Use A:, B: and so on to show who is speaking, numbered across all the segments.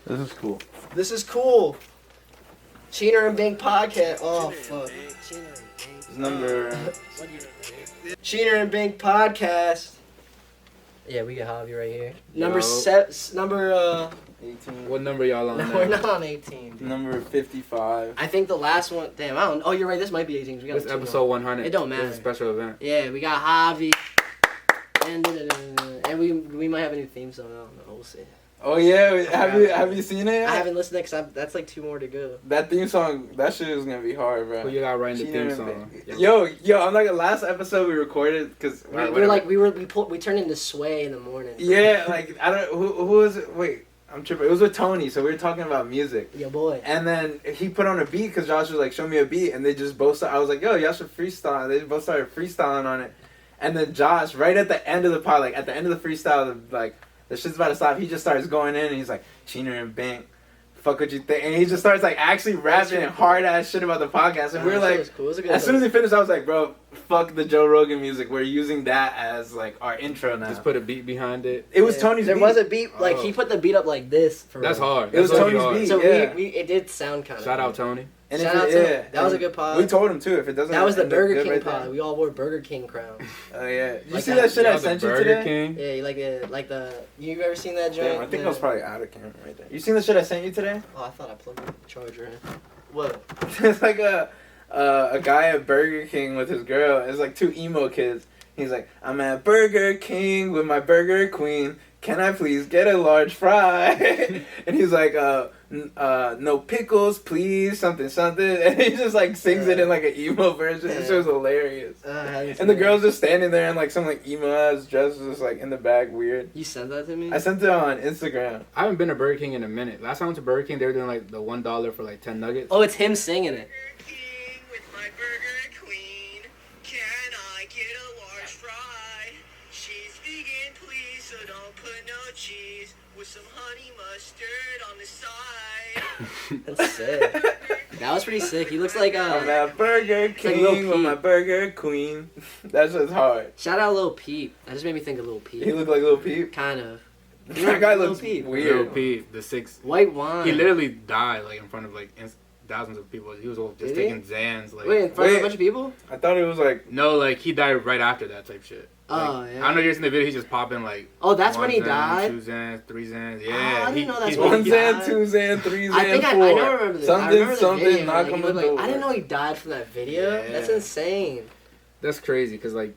A: This is cool.
B: This is cool. Cheener and Bink podcast. Oh fuck.
A: It's number.
B: Cheener and Bink podcast. Yeah, we got Javi right here. Number
A: Yo.
B: number
A: 18.
C: What number y'all on?
B: No,
C: now?
B: we're not on 18. Dude.
A: Number 55.
B: I think the last one. Damn, I don't. Oh, you're right. This might be 18. We got
C: This
B: two
C: episode
B: more.
C: 100.
B: It don't matter.
C: This is a special event.
B: Yeah, we got Javi. And we might have a new theme song. I don't know. We'll see.
A: Oh yeah, have you seen it?
B: I haven't listened to it because that's like 2 more to go.
A: That theme song, that shit is gonna be hard, bro.
C: Who you got writing the
A: Cheener
C: theme
A: and
C: song?
A: Bink. Yo, I'm like, last episode we recorded because
B: we turned into Sway in the morning.
A: Yeah, like I don't who was it? Wait, I'm tripping. It was with Tony, so we were talking about music.
B: Yo, boy.
A: And then he put on a beat because Josh was like, "Show me a beat," and they just both. I was like, "Yo, y'all should freestyle." They both started freestyling on it, and then Josh, right at the end of the pod, like at the end of the freestyle, like the shit's about to stop. He just starts going in, and he's like, "Cheener and Bink, fuck what you think," and he just starts like actually rapping hard ass shit about the podcast, and we were like,
B: cool.
A: as soon as he finished, I was like, "Bro, fuck the Joe Rogan music. We're using that as like our intro now."
C: Just put a beat behind it.
A: It was Tony's
B: There
A: beat.
B: was a beat, like
C: Oh.
B: he put the beat up like this. For
C: That's hard.
A: It was
C: That's really
A: Tony's
C: hard.
A: beat.
B: So
A: Yeah.
B: it did sound kind of.
C: Shout out Tony.
A: And
B: Shout
A: if
B: out
A: it-
B: to
A: yeah,
B: him. That was a good pod.
A: We told him too. If it doesn't,
B: That was the
A: end up
B: Burger
A: good
B: King
A: right
B: pod.
A: there.
B: We all wore Burger King crowns.
A: Oh yeah. Did you
B: Like
A: see
B: that-
A: that shit I
C: Y'all the
A: sent you
C: Burger
A: today?
C: King.
B: Yeah, you ever seen that joint?
A: Damn, I think I was probably out of camera right there. You seen the shit I sent you today?
B: Oh, I thought I plugged the charger in. What?
A: It's like a guy at Burger King with his girl. It's like 2 emo kids. He's like, "I'm at Burger King with my burger queen. Can I please get a large fry?" And he's like, "No pickles, please, something, something." And he just like sings it in like an emo version. It was hilarious. And the girl's just standing there in like some like emo ass dress, just like in the back, weird.
B: You sent that to me?
A: I sent it on Instagram.
C: I haven't been to Burger King in a minute. Last time I went to Burger King, they were doing like the $1 for like 10 nuggets.
B: Oh, it's him singing it.
D: Burger King with my burger queen. Can I get a large fry? She's vegan, please, so don't put no cheese. With some honey mustard on the side.
B: That's sick. That was pretty sick. He looks like
A: I'm at Burger
B: like
A: King
B: Lil
A: with my
B: Peep.
A: burger queen. That's just hard.
B: Shout out Lil Peep. That just made me think of Lil Peep.
A: He looked like Lil Peep.
B: Kind of.
A: That guy
B: Lil
A: looks
B: Peep.
C: Lil
A: weird.
C: Peep, the 6.
B: White wine.
C: He literally died like in front of like thousands of people. He was just
B: Did he?
C: taking Zans. Like,
B: Wait, in front of
A: Wait.
B: a bunch of people?
A: I thought it was like.
C: no, like he died right after that type shit.
B: Oh,
C: Like,
B: yeah.
C: I don't know if you've seen the video. He's just popping like.
B: Oh, that's when
C: 1
B: he
C: Zan,
B: died?
C: 2 Zans, 3 Zans.
B: Oh,
C: Yeah.
B: I didn't know that's
C: he's-
B: when he
A: 1
B: died.
A: Zan, 2 Zan, 3 Zan,
B: I think
A: 4.
B: I know remember this. I
A: Something,
B: remember the
A: something,
B: video.
A: knock
B: Like, he
A: on the
B: looked like,
A: door.
B: I didn't know he died from that video.
C: Yeah.
B: That's insane.
C: That's crazy because like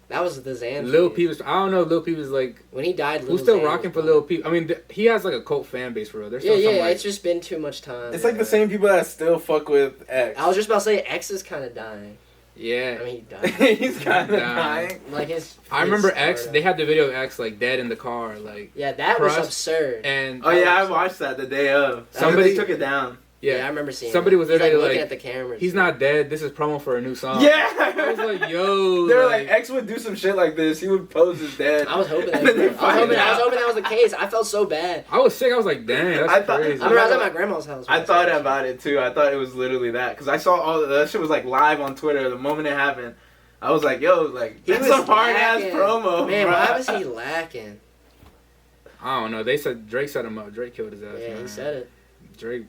B: That was the Zan.
C: Lil
B: phase.
C: Peep was. I don't know. Lil Peep is like.
B: When he died, Lil
C: Who's still
B: Xan
C: rocking
B: was
C: for Lil Peep? I mean, he has like a cult fan base for real. There's
B: Yeah,
C: still some,
B: yeah.
C: like,
B: It's just been too much time.
A: It's like the same people that still fuck with X.
B: I was just about to say X is kind of dying.
C: yeah.
B: I mean, he died.
A: He's kind of
C: Nah.
A: dying.
B: Like his.
C: I remember
B: his
C: X.
B: stardom.
C: They had the video of X like dead in the car, like
B: Yeah, that was
C: crushed
B: absurd.
C: and
A: Oh yeah, I watched that the day of.
C: Somebody-
A: They took it down.
B: Yeah, I
C: yeah.
B: remember seeing.
C: Somebody
B: that.
C: was there,
B: He's,
C: they,
B: looking
C: like,
B: at the camera.
C: He's not dead. This is promo for a new song.
A: Yeah.
C: I was like, yo.
A: They were like, X would do some shit like this. He would pose as dead.
B: I was hoping that.
A: And then they
B: I was
A: find
B: hoping
A: out.
B: that was the case. I felt so bad.
C: I was sick. I was like, dang, that's
A: I thought-
C: crazy.
B: I remember I was at my grandma's house. when
A: I thought
B: saw that
A: about it too. I thought it was literally that because I saw all that shit was like live on Twitter the moment it happened. I was like, yo, like
B: He
A: that's
B: was
A: some hard ass
B: lacking.
A: promo,
B: Man,
A: bruh.
B: why was he lacking?
C: I don't know. They said Drake set him up. Drake killed his ass.
B: Yeah,
C: man.
B: he said it.
C: Drake.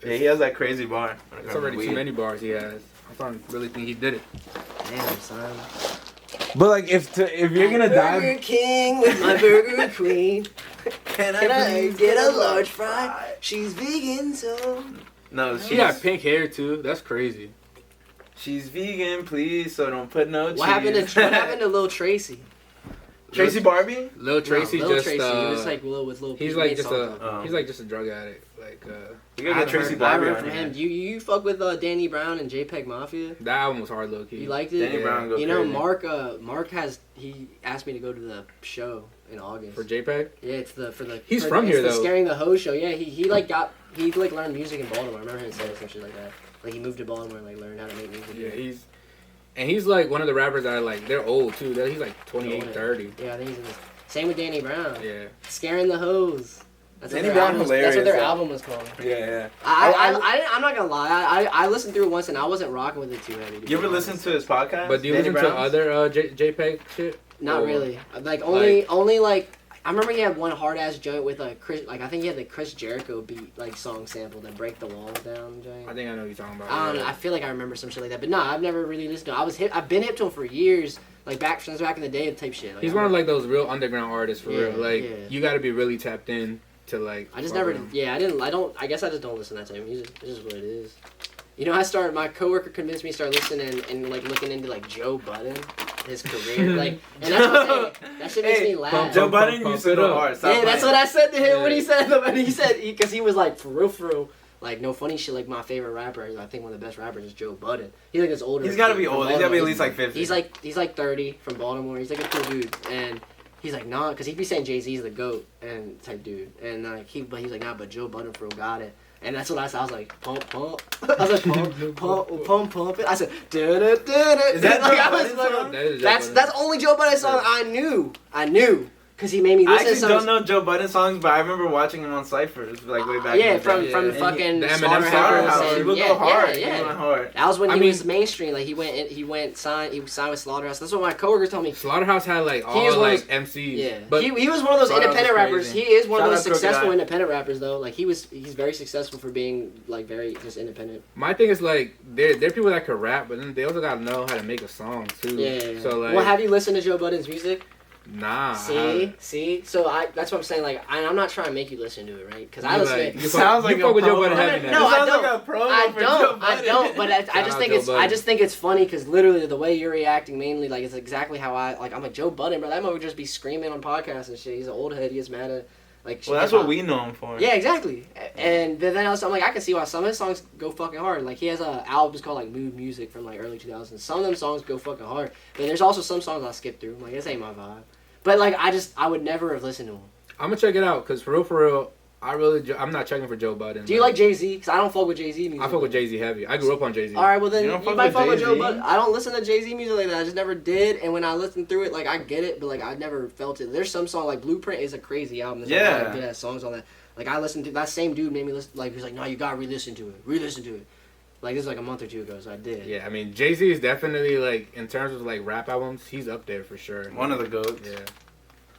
A: Yeah, he has that crazy bar.
C: It's already too many bars he has. I don't really think he did it.
B: Damn, son.
A: But like, if you're gonna
B: Burger
A: die,
B: King with my burger queen.
A: can
B: Can I get a large fry? She's vegan, so.
A: No,
C: She got pink hair too. That's crazy.
A: She's vegan, please. So don't put no cheese.
B: What happened to Lil Tracy?
A: Tracy Barbie?
C: Lil Tracy
B: no, Lil
C: just.
B: Tracy. He was like with Lil.
C: he's
B: Peep.
C: like
B: He
C: just
B: made
C: a.
B: songs with him.
C: He's like just a drug addict. Like
A: You gotta get Tracy
B: I
A: Barbie
B: heard
A: on
B: from
A: here.
B: him. You fuck with Danny Brown and JPEG Mafia.
C: that album was hard, low key.
B: You liked it?
A: Danny
C: Yeah.
A: Brown go
B: You know,
A: crazy.
B: Mark he asked me to go to the show in August.
C: For JPEG.
B: Yeah, it's for the.
C: He's
B: for,
C: from
B: it's
C: here,
B: the
C: though.
B: Scaring the Ho show. Yeah, he learned music in Baltimore. I remember him saying some shit like that. Like he moved to Baltimore and like learned how to make music.
C: Yeah,
B: here.
C: he's like one of the rappers that are like they're old too. He's like 28, 30.
B: Yeah, I think he's in this. Same with Danny Brown.
C: Yeah.
B: Scaring the Hoes. That's
A: Danny
B: what their
A: Brown
B: album was-
A: hilarious,
B: That's what their
A: though.
B: album was called.
A: Yeah.
B: I'm not gonna lie. I listened through it once and I wasn't rocking with it too heavy.
A: You ever listen to his podcast?
C: But do you
A: Danny
C: listen to
A: Brown's?
C: other JPEG shit?
B: Not
C: Or-
B: really. Like only like I remember he had one hard ass joint with Chris. Like I think he had the Chris Jericho beat like song sample that break the walls down joint.
C: I think I know what you're talking about.
B: I don't know. I feel like I remember some shit like that, but no, I've never really listened to him. I've been hip to him for years, like since back in the day type shit. Like,
C: he's one of like those real underground artists for real. Like you got to be really tapped in to like.
B: I just never. Yeah, I guess I just don't listen to that type of music. It's just what it is. You know, my coworker convinced me to start listening and like looking into like Joe Budden, his career, like, and that's what I'm saying. That shit makes me laugh.
A: Joe Budden used to go hard.
B: Yeah, that's what I said to him when he said, because he was like, for real, like, no funny shit, like, my favorite rapper, I think one of the best rappers is Joe Budden. He's like this older.
A: He's gotta be old. He's gotta be at least like 50.
B: He's like 30 from Baltimore. He's like a cool dude, and he's like, nah, because he'd be saying Jay-Z's the GOAT and type dude, and but he's like, nah, but Joe Budden for real got it. And that's what I said. I was like, pump. I was like, pump it. I said, da-da-da-da.
A: Is that
B: like,
A: Joe
B: I was
A: Budden's
B: like,
A: song?
B: That's only Joe Budden's song I knew. Because he made me listen
A: I
B: to
A: actually don't know Joe Budden songs, but I remember watching him on Cyphers, like way back.
B: Yeah,
A: in the day.
B: from the fucking
C: the Eminem
B: Slaughterhouse.
A: He would go hard.
B: Yeah.
A: He went hard.
B: That was when he was mainstream. Like he signed with Slaughterhouse. That's what my coworkers told me.
C: Slaughterhouse had like all like MCs.
B: Yeah,
C: but
B: he was one of those independent rappers. He is one of those successful
A: Crocodile.
B: independent rappers though. Like he's very successful for being like very just independent.
C: My thing is like they're people that could rap, but then they also gotta know how to make a song too.
B: Yeah.
C: So like,
B: well, have you listened to Joe Budden's music?
C: Nah.
B: See. So that's what I'm saying. Like, I'm not trying to make you listen to it, right? Because I listen.
C: Like,
B: to
C: you
A: sounds like
C: fuck with
A: a
C: Joe
A: promo.
C: Budden heavy now.
B: No, I
A: sounds
B: don't.
A: like a promo
B: I
A: for Joe
B: don't. But I just think
C: Joe Budden.
B: it's funny because literally the way you're reacting, mainly like it's exactly how I'm like Joe Budden, bro. That man would just be screaming on podcasts and shit. He's an old head. He gets mad at like.
A: Well, that's what we know him for.
B: Yeah, exactly. And then also, I'm like, I can see why some of his songs go fucking hard. Like he has albums called like Mood Music from like early 2000s. Some of them songs go fucking hard, but there's also some songs I skip through. I'm like, this ain't my vibe. But like I would never have listened to him.
C: I'm gonna check it out because for real, I'm not checking for Joe Budden.
B: Do you like Jay-Z? Because I don't fuck with Jay-Z music.
C: I fuck with Jay-Z heavy. I grew up on Jay-Z.
B: All right, well then
A: You
B: you,
A: don't fuck
B: might
A: with
B: fuck with Joe
A: Jay-Z?
B: Budden. I don't listen to Jay-Z music like that. I just never did. And when I listened through it, like I get it, but like I never felt it. There's some song like Blueprint is a crazy album. There's a lot of good ass songs on that. Like I listened to that same dude made me listen. Like he's like, no, you gotta re-listen to it. Like this was like a month or two ago, so I did.
C: Yeah, I mean Jay-Z is definitely like in terms of like rap albums, he's up there for sure.
A: One of the goats.
C: Yeah.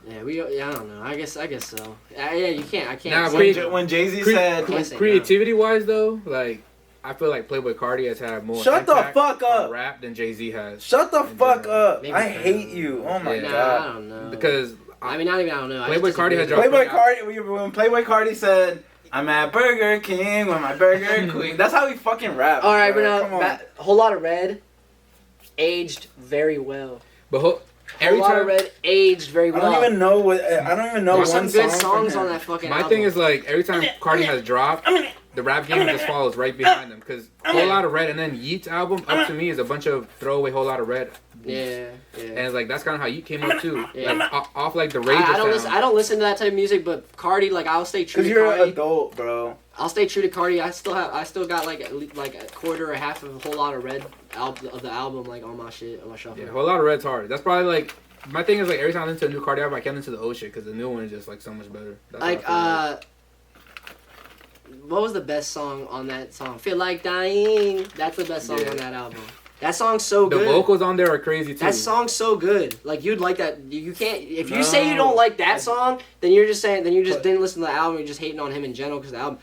B: Yeah, I don't know. I guess so. Yeah, you can't. I can't.
C: Nah,
B: say-
A: When Jay-Z said,
B: Can't say
C: Creativity wise though, like I feel like Playboy Cardi has had more
A: Shut the
C: impact
A: fuck
C: on
A: up.
C: rap than Jay-Z has.
A: "Shut the
C: In
A: fuck
C: general.
A: up!
B: Maybe
A: I
B: so.
A: hate you." Oh my
C: Yeah.
B: Nah, I
A: god.
B: don't know.
C: Because
B: I mean, not even I don't know. I
C: Playboy
B: just
C: Cardi has
B: disagree.
C: dropped-
A: When Playboy Cardi said, "I'm at Burger King with my Burger Queen," that's how he fucking raps.
B: All right,
A: bro.
B: but
A: Come
B: now
A: on.
B: a whole lot of red aged very well.
C: but every
B: Whole lot of
C: time
B: red aged very
A: I
B: well.
A: don't even know what. I don't even know
B: There's
A: one
B: some good
A: song
B: songs
A: from
B: on
A: him.
B: that fucking
C: my
B: album.
C: thing is like every time Cardi has dropped, the rap game just follows right behind them. Because Whole Lot of Red and then Yeat's album up to me is a bunch of throwaway Whole Lot of Red.
B: Yeah.
C: And it's like that's kind of how Yeat came up too.
B: Yeah.
C: Like, off like the Rage
B: I don't listen to that type of music, but Cardi, like I'll stay true
A: Cause
B: to
A: you're an
B: Cardi.
A: adult, bro.
B: I'll stay true to Cardi. I still got like a quarter or half of a whole lot of red of the album like on my shit on my shuffle.
C: Yeah, Whole Lot of Red's hard. That's probably like my thing is like every time I listen to a new Cardi album, I can't listen to the old shit because the new one is just like so much better. That's
B: Like
C: how I feel
B: what was the best song on that song? Feel Like Dying. That's the best song
C: Yeah.
B: on that album. That song's so
C: the
B: good.
C: vocals on there are crazy too.
B: That song's so good. Like you'd like that. You can't. If you
A: No.
B: say you don't like that song, then you're just saying. Then you just didn't listen to the album. You're just hating on him in general because the album.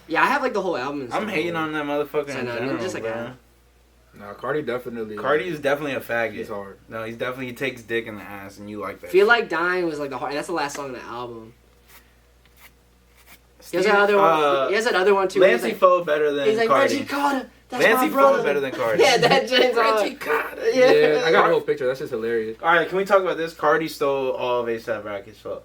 B: Yeah, I have like the whole album. And
A: I'm
B: stuff.
A: hating on that motherfucker
B: So,
A: in
B: no,
A: general,
B: just like
A: bro.
C: Nah, Cardi definitely.
A: Cardi is definitely a faggot.
C: He's hard.
A: No, he takes dick in the ass, and you like that.
B: Feel
A: shit.
B: Like Dying was like the hard. That's the last song on the album. He has
A: Steve-
B: another one. He has another one too.
A: Lancey Foe better than
B: He's like
A: Cardi.
B: Reggie Carter. That's
A: Lancey
B: my brother.
A: Foe better than Cardi.
B: Yeah, that James
A: Reggie Carter.
C: Yeah, I got a whole picture. That's just hilarious.
A: All right, can we talk about this? Cardi stole all of A$AP Rocky's flow.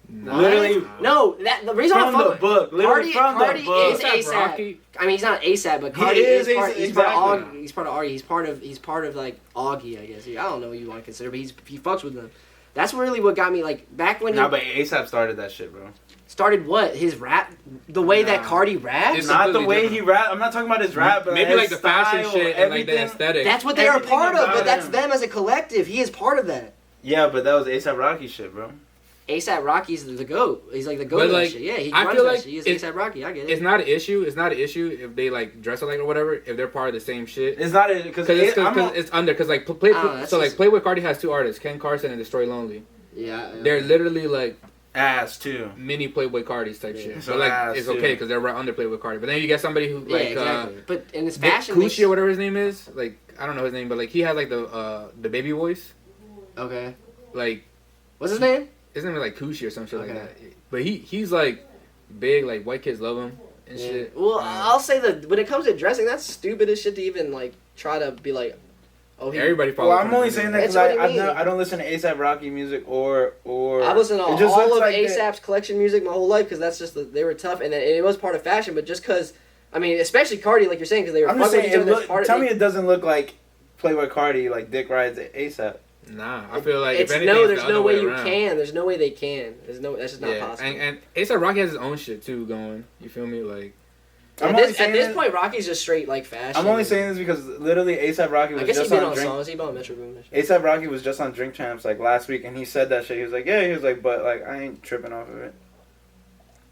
C: Nah.
A: Literally
B: No, the reason
A: from
B: I
A: the
B: fuck
A: book. Literally from
B: Cardi
A: the book.
B: is A$AP.
C: Rocky.
B: I mean, he's not ASAP, but
A: He
B: Cardi
A: is
B: is part.
A: A$AP,
B: He's part of
A: exactly.
B: Augie. He's part of Augie. He's part of like Augie, I guess. I don't know what you want to consider, but he fucks with them. That's really what got me like back when he
A: Nah, but A$AP started that shit, bro.
B: started what his rap, the way that
A: Nah.
B: Cardi raps.
C: It's
A: Not the
C: completely
A: way
C: different.
A: he rap. I'm not talking about his rap, but
C: Maybe
A: his
C: like the fashion
A: style,
C: shit and like the
A: everything.
C: aesthetic.
B: That's what they are
A: Everything
B: part of,
A: about
B: but that's
A: him.
B: them as a collective. He is part of that.
A: Yeah, but that was A$AP Rocky shit, bro.
B: ASAP Rocky's the GOAT. He's like the GOAT
C: But,
B: of that
C: like,
B: shit. Yeah, he
C: I
B: runs
C: feel
B: that
C: like
B: shit. He's
C: it's-
B: ASAP Rocky. I get it.
C: It's not an issue. It's not an issue if they like dress alike or whatever. If they're part of the same shit.
A: It's not because
C: It's under because like
B: that's
C: so like
B: just-
C: Playboy Cardi has two artists, Ken Carson and Destroy Lonely.
B: yeah.
C: They're literally like
A: Ass too.
C: mini Playboy Cardi's type shit.
A: So
C: But like
A: ass,
C: it's
A: too.
C: okay because they're right under Playboy Cardi. But then you get somebody who
B: Yeah,
C: like
B: exactly. But in his
C: Nick
B: fashion,
C: Coochie or whatever his name is. Like I don't know his name, but like he has like the baby voice.
B: Okay.
C: Like
B: What's his name?
C: his name is like Coochie or some shit
B: Okay.
C: like that. But he's like big, like white kids love him and
B: Yeah.
C: shit.
B: Well, I'll say that when it comes to dressing, that's stupid as shit to even like try to be like, oh,
C: Everybody follows.
A: Well, I'm
C: him
A: only
C: anyway.
A: saying that
B: That's
A: because
B: what I mean.
A: I don't listen to ASAP Rocky music or.
B: I listened to
A: it just
B: all
A: looks
B: of
A: like
B: ASAP's collection music my whole life because that's just they were tough and then it was part of fashion. But just because, I mean, especially Cardi, like you're saying, because they were
A: I'm just
B: fucking with
A: saying.
B: each other. That's part
A: Tell
B: of
A: me it doesn't look like Playboy Cardi like Dick rides ASAP.
C: Nah, I feel like
B: it's
C: if anything,
B: no,
C: it's
B: there's
C: the other
B: no way you
C: around.
B: can. There's no way they can. There's no. That's just not possible.
C: And ASAP Rocky has his own shit too going. You feel me? Like
A: I'm
B: At
A: only
B: this
A: saying
B: point,
A: this-
B: Rocky's just straight like fashion.
A: I'm only saying this because literally ASAP Rocky was
B: I guess
A: just
B: he's been
A: on
B: on
A: Drink.
B: songs. He's been on Metro Boom. and shit.
A: ASAP Rocky was just on Drink Champs like last week, and he said that shit. He was like, yeah, he was like, but like I ain't tripping off of it.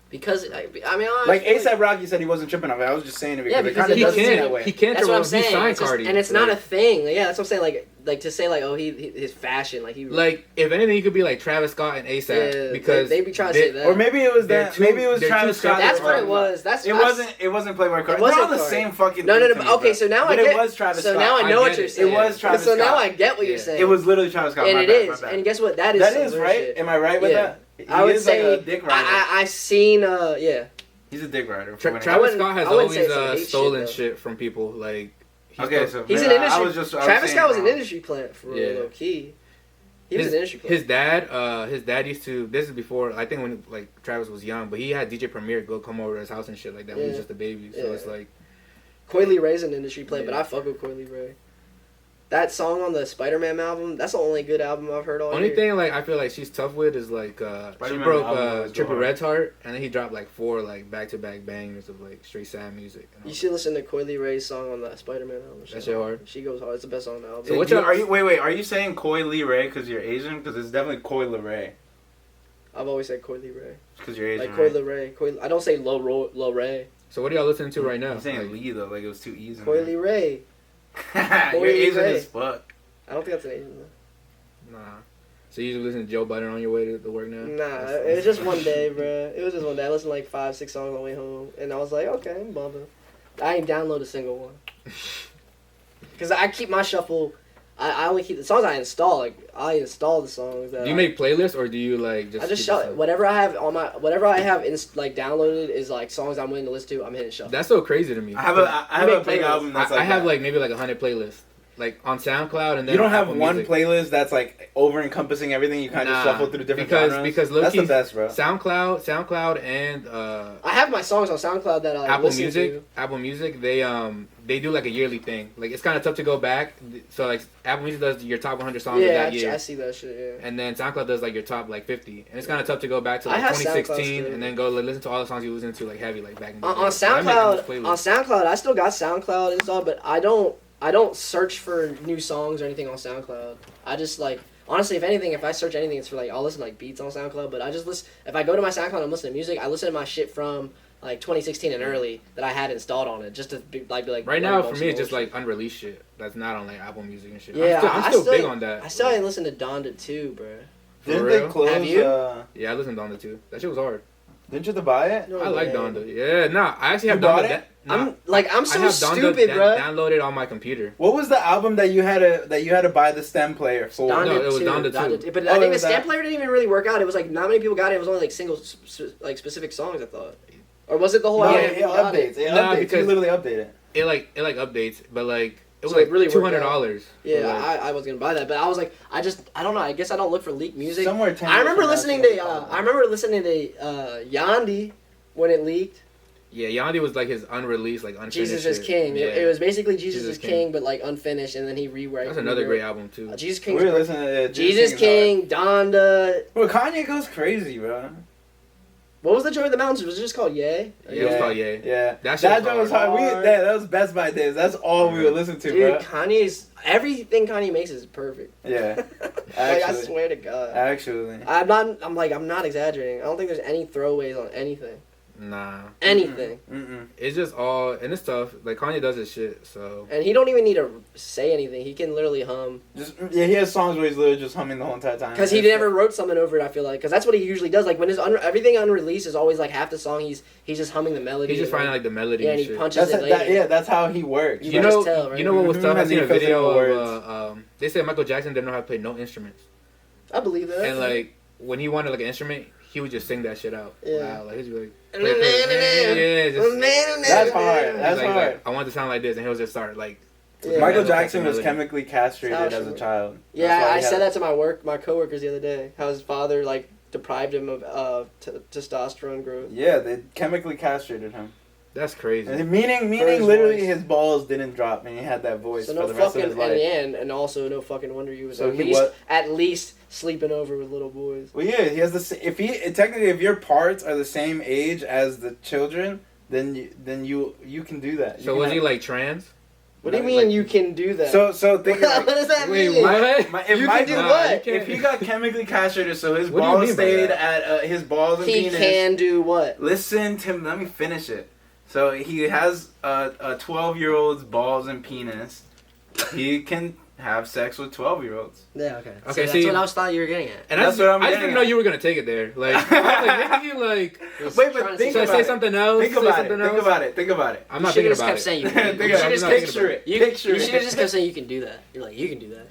B: Because I mean,
A: Like
B: honestly,
A: ASAP Rocky said he wasn't tripping off it. I was just saying it because
B: Yeah,
A: it
B: because
A: kind
B: it
A: of
C: he
A: does
B: doesn't
A: seem
C: can't.
A: that way.
C: He can't.
B: that's what I'm
C: He
B: saying.
C: signed
B: It's just-
C: Cardi,
B: and it's not a
C: like-
B: thing. Yeah, that's what I'm saying. Like to say like, oh, his fashion, like he
C: Like if anything, he could be like Travis Scott and ASAP
B: Yeah,
C: because
B: they be trying to say that.
A: Or maybe it was
C: They're
A: that.
C: too-
A: Maybe it was
C: they're
A: Travis
C: too
A: Scott.
B: That's
C: separate.
B: what it was. That's
A: It wasn't. It wasn't Playboy Cardi.
B: It wasn't
A: They're on the
B: Cardi.
A: same fucking.
B: No.
A: thing to me,
B: Okay,
A: bro.
B: so now
A: But
B: I get.
A: it was Travis
B: so
A: Scott.
B: now I
C: I
B: know
C: get
B: what you're
C: it.
B: saying.
A: It was Travis
B: So now
A: Scott.
B: I get what you're
C: Yeah.
B: saying.
A: It was literally Travis Scott.
B: and
A: My
B: it
A: bad, my
B: is.
A: bad.
B: And guess what? That is.
A: That
B: some
A: is
B: real
A: right.
B: shit.
A: Am I right with
B: Yeah.
A: that? He
B: I would
A: is like
B: say
A: a dick rider.
B: I seen yeah.
A: He's a dick rider.
C: Travis
B: I wouldn't-
C: Scott has
B: I wouldn't say
C: always
B: it's some hate
C: stolen
B: shit,
C: shit,
B: though.
C: from people. Like
A: Okay, so
B: He's
A: man,
B: an
A: I
B: industry.
A: was just. I was
B: Travis
A: saying
B: Scott was an
A: wrong.
B: industry plant for
C: Yeah.
B: real, low key. He was an industry plant.
C: His dad used to. This is before I think when like Travis was young, but he had DJ Premier go come over to his house and shit like that when he was
B: Yeah.
C: just a baby. So
B: Yeah.
C: it's like
B: Coily Ray's an industry plant, but
C: Yeah.
B: I fuck with Coily Ray. That song on the Spider-Man album, that's the only good album I've heard all
C: only
B: year.
C: thing like I feel like she's tough with is like she
A: Spider-Man
C: broke
A: album was
C: Triple
A: hard.
C: Red's heart and then he dropped like 4 like back-to-back bangers of like straight sad music. And I
B: You
C: was
B: should listen to Coily Ray's song on the Spider-Man album.
C: That shit hard?
B: She goes hard. It's the best song on the album.
C: So what
A: You-
C: y'all-
A: are you? Wait. Are you saying Coy Lee Ray because you're Asian? Because it's definitely Coy Ray
B: I've always said Coily Ray.
A: because you're Asian.
B: Like
A: right?
B: Coily Ray. I don't say Lo Ray.
C: So what are y'all listening to right now?
A: I'm saying
C: Like,
A: Lee though, like it was too easy.
B: Coily Ray.
A: You're
B: Coy
A: Asian
B: Ray.
A: as fuck.
B: I don't think that's an Asian though.
C: nah. So you usually listen to Joe Budden on your way to work now?
B: Nah, it was just one day, bruh. It was just one day. I listened to like 5-6 songs on the way home, and I was like, okay, I'm bumping. I ain't download a single one. Cause I keep my shuffle. I only keep the songs I install. Like I install the songs. That
C: Do you make playlists or do you like just?
B: I just
C: keep
B: shuffle
C: the-
B: whatever I have on my like downloaded is like songs I'm willing to listen to. I'm hitting shuffle.
C: That's so crazy to me.
A: I have a
B: make
A: big
B: playlists.
A: album that's
C: I
A: like
C: have
A: that.
C: like maybe like 100 playlists, like on SoundCloud, and then
A: You don't
C: on
A: have
C: Apple
A: one
C: Music.
A: playlist that's like over encompassing everything. You kind of
C: Nah,
A: shuffle through different
C: because
A: genres.
C: because
A: That's the
C: low-key,
A: best, bro.
C: SoundCloud, and
B: I have my songs on SoundCloud that I
C: Apple
B: listen
C: Music.
B: to.
C: Apple Music, they do like a yearly thing. Like it's kind of tough to go back. So like Apple Music does your top 100 songs of
B: Yeah,
C: that year.
B: I see that shit. Yeah.
C: And then SoundCloud does like your top like 50, and it's kind of tough to go back to
B: I
C: like
B: have
C: 2016
B: SoundCloud still.
C: and then go like, listen to all the songs you listen to like heavy like back in the
B: On
C: day. So I make
B: SoundCloud,
C: those
B: on
C: playlists.
B: SoundCloud, I still got SoundCloud installed, but I don't search for new songs or anything on SoundCloud. I just like honestly, if anything, if I search anything, it's for like I'll listen to like beats on SoundCloud. But I just listen. If I go to my SoundCloud and I'm listening to music, I listen to my shit from like 2016 and early that I had installed on it, just to be like
C: Right now for me it's just
B: old
C: like unreleased shit that's not on like Apple Music and shit.
B: Yeah,
C: I'm still big on that.
B: I still ain't listened to Donda 2, bro.
C: For
A: Didn't
C: real?
A: they close?
B: Have you?
C: Yeah, I listened to Donda too. That shit was hard.
A: Didn't you have to buy it?
B: No
C: I like
B: way.
C: Donda. Yeah, nah, I actually have
A: You bought
C: Donda.
A: it?
B: I'm so
C: I have
B: stupid,
C: Donda
B: bro.
C: downloaded on my computer.
A: What was the album that you had to buy the stem player for?
B: Donda
C: No, it was
B: 2,
C: Donda 2.
B: But
A: Oh,
B: I
A: it
B: think the
A: was
B: stamp
A: that?
B: player didn't even really work out. It was like not many people got it. It was only like single, like specific songs. I thought, or was it the whole
A: No,
B: album?
A: it
B: People got
A: updates. It
C: Nah,
A: updates.
C: because-
A: You literally update it.
C: It like updates, but like it was
B: So it
C: like
B: really worked
C: $200.
B: Yeah,
C: Like,
B: I was gonna buy that, but I was like, I don't know. I guess I don't look for leaked music.
A: Somewhere 10
B: I
A: years
B: remember
A: from now,
B: listening
A: it's
B: to
A: gonna be
B: I remember listening to Yandi when it leaked.
C: yeah, Yandi was like his unreleased, like unfinished.
B: Jesus is
C: shit.
B: King.
C: Yeah.
B: It was basically Jesus
C: Jesus
B: is King, but like unfinished, and then he rewrote.
C: That's another great album too.
B: Jesus King.
A: We're listening to
B: Jesus King, Donda.
A: Bro, Kanye goes crazy, bro.
B: What was the Joy of the Mountains? Was it just called Yay?
C: Yeah, it was called Yay.
A: Yeah,
C: That shit was
A: joint was
C: hard.
A: hard. That was Best Buy days. That's all we would listen to,
B: Dude,
A: bro.
B: Kanye's everything Kanye makes is perfect.
A: Yeah,
B: Like I
A: Actually.
B: swear to God.
A: actually.
B: I'm not exaggerating. I don't think there's any throwaways on anything.
C: Nah.
B: Anything.
C: It's just all, and it's tough. Like, Kanye does his shit, so.
B: And he don't even need to say anything. He can literally hum.
A: He has songs where he's literally just humming the whole entire time.
B: Because he never wrote something over it, I feel like. Because that's what he usually does. Like, when his everything unreleased is always, like, half the song, he's just humming the melody.
C: He's just finding, like, the melody
B: and
C: and
B: he
C: shit.
B: punches it later.
A: That's how he works.
C: You know,
B: tell, right?
C: you know what was tough? I seen a video
A: words.
C: of, they said Michael Jackson didn't know how to play no instruments.
B: I believe that.
C: And, like, when he wanted, like, an instrument, he would just sing that shit out.
B: Yeah.
C: Wow, like, he'd be like,
A: That's hard. That's
C: like,
A: hard.
C: I want to sound like this, and he'll just start, like.
B: Yeah.
A: Michael Jackson was
C: melody.
A: chemically castrated as a child.
B: Yeah, I said that to my coworkers the other day. How his father, like, deprived him of testosterone growth.
A: Yeah, they chemically castrated him.
C: That's crazy.
A: Meaning literally
B: voice.
A: his balls didn't drop and he had that voice
B: So
A: for
B: no
A: the rest of
B: fucking,
A: his life.
B: and also no fucking wonder he was
A: So
B: at least sleeping over with little boys.
A: Well, yeah, he has if your parts are the same age as the children, then you can do that.
C: So was he like trans?
B: What do you mean you can do that?
A: So think
B: what does that mean?
C: What?
B: You can do what?
A: If he got chemically castrated, so his
C: What do you
A: balls
C: mean by
A: stayed
C: that?
A: at his balls and
B: He
A: penis.
B: can do what?
A: Listen, Tim. Let me finish it. So he has a 12-year-old's balls and penis. He can have sex with 12-year-olds.
B: Yeah, okay.
C: Okay,
B: So that's
C: see-
B: what I thought you were getting at.
C: And
A: That's what I'm
C: I just
A: getting
C: didn't know
A: at.
C: you were gonna take it there. Like, I was like, maybe you like.
A: Wait,
B: Trying
A: but
B: to
A: think
C: Should I
A: about
C: say
A: it.
C: something else?
A: Think
C: Say
A: about it.
C: something
A: Think
C: else?
A: about it. Think about it.
C: I'm
B: You
C: not
B: should
C: thinking
B: have just
C: about
B: kept
C: it.
B: saying you can.
A: Think
B: You
A: about
B: should
A: it.
B: just
A: Picture it. Picture
B: You should
A: it.
B: have just kept saying you can do that. You're like, you can do that.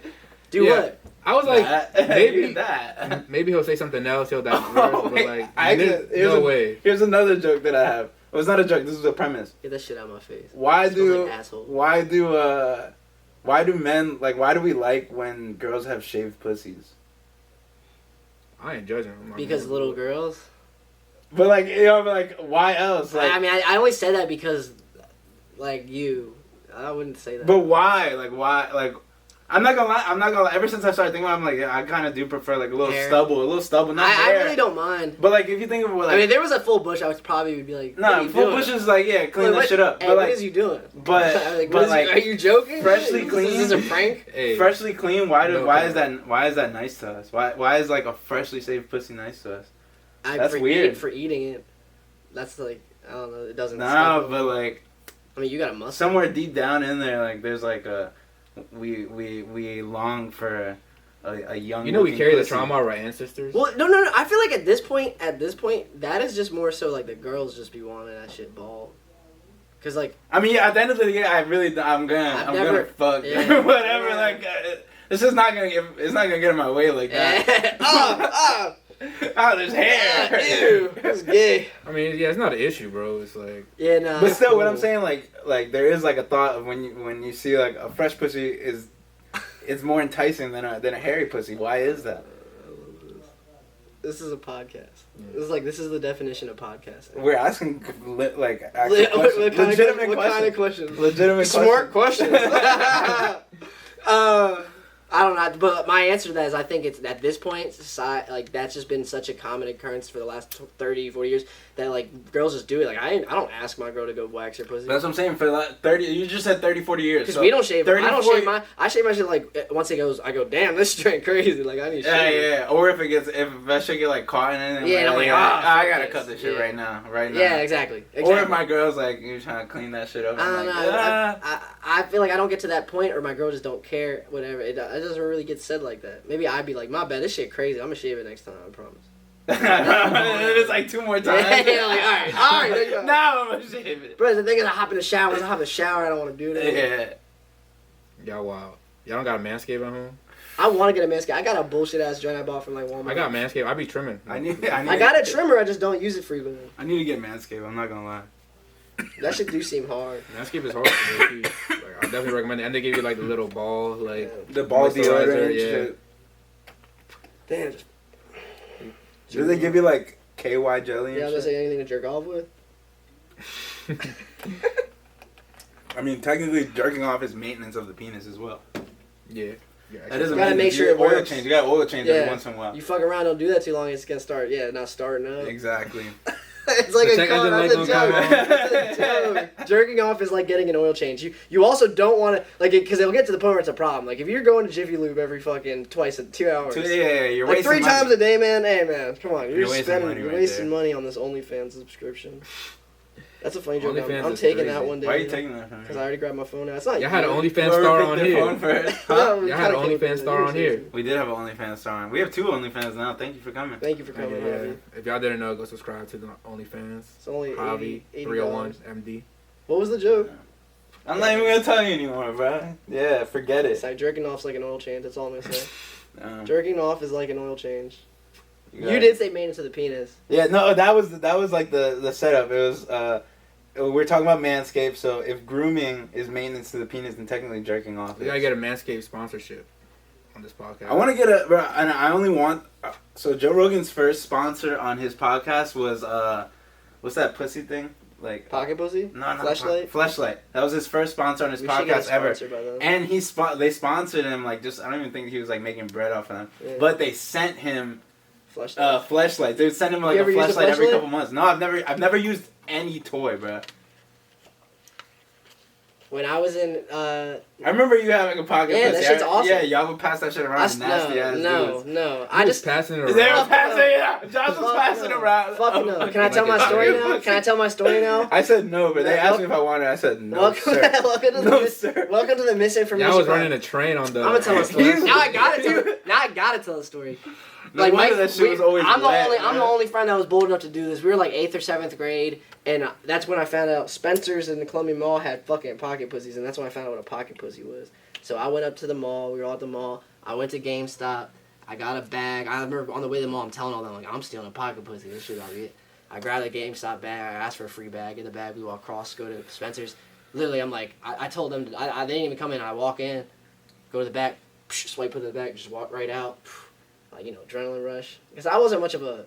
B: Do
C: Yeah.
B: what?
C: I was like,
A: That.
C: maybe
A: that.
C: maybe he'll say something else. He'll that
A: Oh,
C: but
A: wait,
C: like,
A: here's
C: no way.
A: Here's another joke that I have. Well, it's not a joke. This is a premise.
B: Get that shit out of my face.
A: Why
B: Smells
A: do
B: like asshole.
A: why do men why do we like when girls have shaved pussies?
C: I ain't judging. I'm not
B: Because
C: gonna-
B: little girls.
A: But why else?
B: I mean, I always say that because, like, I wouldn't say that.
A: But why? Why? I'm not gonna lie. Ever since I started thinking about it, I'm like, yeah, I kind of do prefer like a little
B: Hair.
A: stubble, not
B: I
A: hair.
B: really don't mind.
A: But like, if you think of what,
B: I mean, if there was a full bush, I would probably be like, what are
A: nah,
B: you
A: full
B: doing?
A: bush is like, yeah, clean that shit up.
B: Hey,
A: But
B: what
A: like,
B: is you doing?
A: but
B: What is
A: like,
B: are you joking?
A: freshly
B: Is
A: clean?
B: This is a prank.
C: Hey,
A: freshly clean. Why
C: No
A: is
C: comment.
A: that nice to us? Why is like a freshly shaved pussy nice to us? That's
B: For
A: weird.
B: For eating it. That's like, I don't know. It doesn't.
A: Nah,
B: stop.
A: but like
B: I mean, you got a muscle.
A: somewhere deep down in there, like there's like we long for a young.
C: you know, we
A: looking
C: carry the
A: pussy.
C: trauma of our ancestors.
B: Well, no. I feel like at this point, that is just more so like the girls just be wanting that shit bald. Cause like,
A: I mean, yeah, at the end of the day, I'm gonna
B: never-
A: fuck
B: yeah.
A: whatever.
B: Yeah.
A: Like, it's just not gonna get in my way like that. There's hair.
B: Ew, it's gay.
C: I mean, yeah, it's not an issue, bro. It's like,
B: Yeah, no.
A: But still, what I'm saying, like there is like a thought of when you see like a fresh pussy it's more enticing than a hairy pussy. Why is that?
B: This is a podcast. This is the definition of podcasting.
A: We're asking actual
B: What
A: questions. Legitimate
B: kind of
A: questions.
B: questions?
A: Legitimate
B: Smart
A: questions.
B: questions. I don't know, but my answer to that is I think it's at this point, society, like that's just been such a common occurrence for the last 30, 40 years that like girls just do it. Like I don't ask my girl to go wax her pussy.
A: That's what I'm saying. For the 30, you just said 30, 40 years.
B: Because
A: So
B: we don't shave.
A: 30,
B: I don't
A: 40
B: shave I shave my shit like once it goes. I go, damn, this straight crazy. Like I need to shave.
A: Yeah. Or if that shit get like caught in anything.
B: Yeah, and I'm like,
A: I
B: fuck
A: gotta
B: this.
A: cut this shit
B: Yeah.
A: right now.
B: Yeah, exactly.
A: Or if my girl's like, you're trying to clean that shit up.
B: I
A: I'm
B: don't
A: like,
B: know. I feel like I don't get to that point, or my girl just don't care. Whatever. It doesn't really get said like that. Maybe I'd be like, my bad, this shit crazy. I'm gonna shave it next time. I promise.
A: It's like 2 more times.
B: Yeah, like, all right, there you go.
A: Now I'm gonna shave it.
B: But the thing is, I hop in the shower. Once I hop in the shower, I don't want to do that.
A: Yeah.
C: y'all wow. Y'all don't got a manscape at home?
B: I want to get a manscape. I got a bullshit ass joint I bought from like Walmart.
C: I got manscape. I be trimming.
B: I got a trimmer. I just don't use it frequently.
A: I need to get Manscaped. I'm not gonna lie.
B: That shit do seem hard.
C: Manscape is hard. Like, I definitely recommend it. And they give you like the little ball, like
A: The ball
C: moisturizer,
A: deodorant and
C: yeah.
A: shit.
B: Damn.
A: Do they give you like KY jelly
B: Yeah, I
A: and
B: was gonna
A: shit?
B: say anything to jerk off with.
A: I mean, technically, jerking off is maintenance of the penis as well.
C: Yeah.
A: That doesn't
B: Gotta
A: mean
B: make sure it
A: oil
B: works.
A: change. You got oil change
B: Yeah.
A: every once in a while.
B: You fuck around, don't do that too long. It's gonna start. Yeah, not starting up.
A: Exactly.
B: It's like
C: The
B: a
C: check
B: car.
C: engine light
B: That's a
C: don't
B: joke.
C: come
B: That's a joke. Jerking off is like getting an oil change. You also don't want to like it because it'll get to the point where it's a problem. Like if you're going to Jiffy Lube every fucking twice in 2 hours,
A: Yeah, you're
B: like
A: wasting
B: 3
A: money.
B: times a day, man. Hey, man, come on,
A: You're wasting
B: spending,
A: money
B: you're
A: right
B: wasting
A: there.
B: money on this OnlyFans subscription. That's a funny joke.
C: OnlyFans
B: I'm
C: is
B: taking
C: crazy.
B: that one day.
A: Why are you taking that from me?
B: Because I already grabbed my phone out. It's not.
C: Y'all had an
B: you.
C: OnlyFans
A: Whoever
C: star
A: picked
C: on
A: their
C: here.
A: phone first.
B: No, we
C: Y'all had an
B: kinda came
C: OnlyFans
B: with
C: star
B: it.
C: on here.
A: We did have an OnlyFans star on. We have 2 OnlyFans now. Thank you for coming.
B: Thank you for coming,
C: Yeah.
B: Javi.
C: If y'all didn't know, go subscribe to the OnlyFans.
B: It's only
C: Javi
B: $80.
C: 301 MD.
B: What was the joke?
A: I'm not even gonna tell you anymore, bro. Yeah, forget
B: It's
A: it.
B: like jerking off's like an oil change. That's all I'm gonna say.
A: Um,
B: Jerking off is like an oil change.
A: got
B: You
A: it.
B: did say maintenance of the penis.
A: Yeah, no, that was like the setup. It was we're talking about Manscaped, so if grooming is maintenance to the penis, then technically jerking off.
C: We gotta get a Manscaped sponsorship on this podcast.
A: I want to get a, bro, and I only want. So Joe Rogan's first sponsor on his podcast was what's that pussy thing? Like
B: Pocket pussy?
A: no, not
B: Fleshlight?
A: Fleshlight. That was his first sponsor on his
B: We should get a
A: podcast ever.
B: sponsor by then.
A: And they sponsored him like just I don't even think he was like making bread off of them,
B: Yeah.
A: but they sent him
B: Fleshlight.
A: fleshlights. They would send him like
B: You
A: a
B: ever used a
A: fleshlight every
B: fleshlight?
A: couple months. No, I've never used any toy, bro.
B: When I was in,
A: I remember you having a pocket
B: Yeah,
A: pussy.
B: that shit's awesome.
A: Yeah, y'all would pass that shit around. Nasty ass
B: no.
A: dudes.
B: I just
C: passing it
A: They
C: around.
A: were passing it out. Josh was
B: Fuck
A: passing
B: no.
A: around.
B: Fuck no. Can I
C: Like
B: tell my
C: a
B: story
A: pocket
B: now?
A: pussy.
B: Can I tell my story now?
A: I said no, but they asked me if I wanted. I said no,
B: welcome,
A: sir.
B: welcome to the
A: No, sir.
B: welcome to the misinformation.
C: Y'all was
B: Club.
C: running a train on the.
B: I'm gonna tell my story.
A: You-
B: now I gotta tell the story.
A: No wonder that shit was always
B: I'm
A: wet,
B: I'm the
A: man.
B: only friend that was bold enough to do this. We were like 8th or 7th grade, and that's when I found out Spencer's in the Columbia Mall had fucking pocket pussies, and that's when I found out what a pocket pussy was. So I went up to the mall. We were all at the mall. I went to GameStop. I got a bag. I remember on the way to the mall, I'm telling all them like I'm stealing a pocket pussy. This shit I'll get. I grabbed a GameStop bag. I asked for a free bag. In the bag, we walk across, go to Spencer's. Literally, I'm like, I told them, they didn't even come in. I walk in, go to the back, swipe to the back, just walk right out. Like, you know, adrenaline rush. Because I wasn't much of a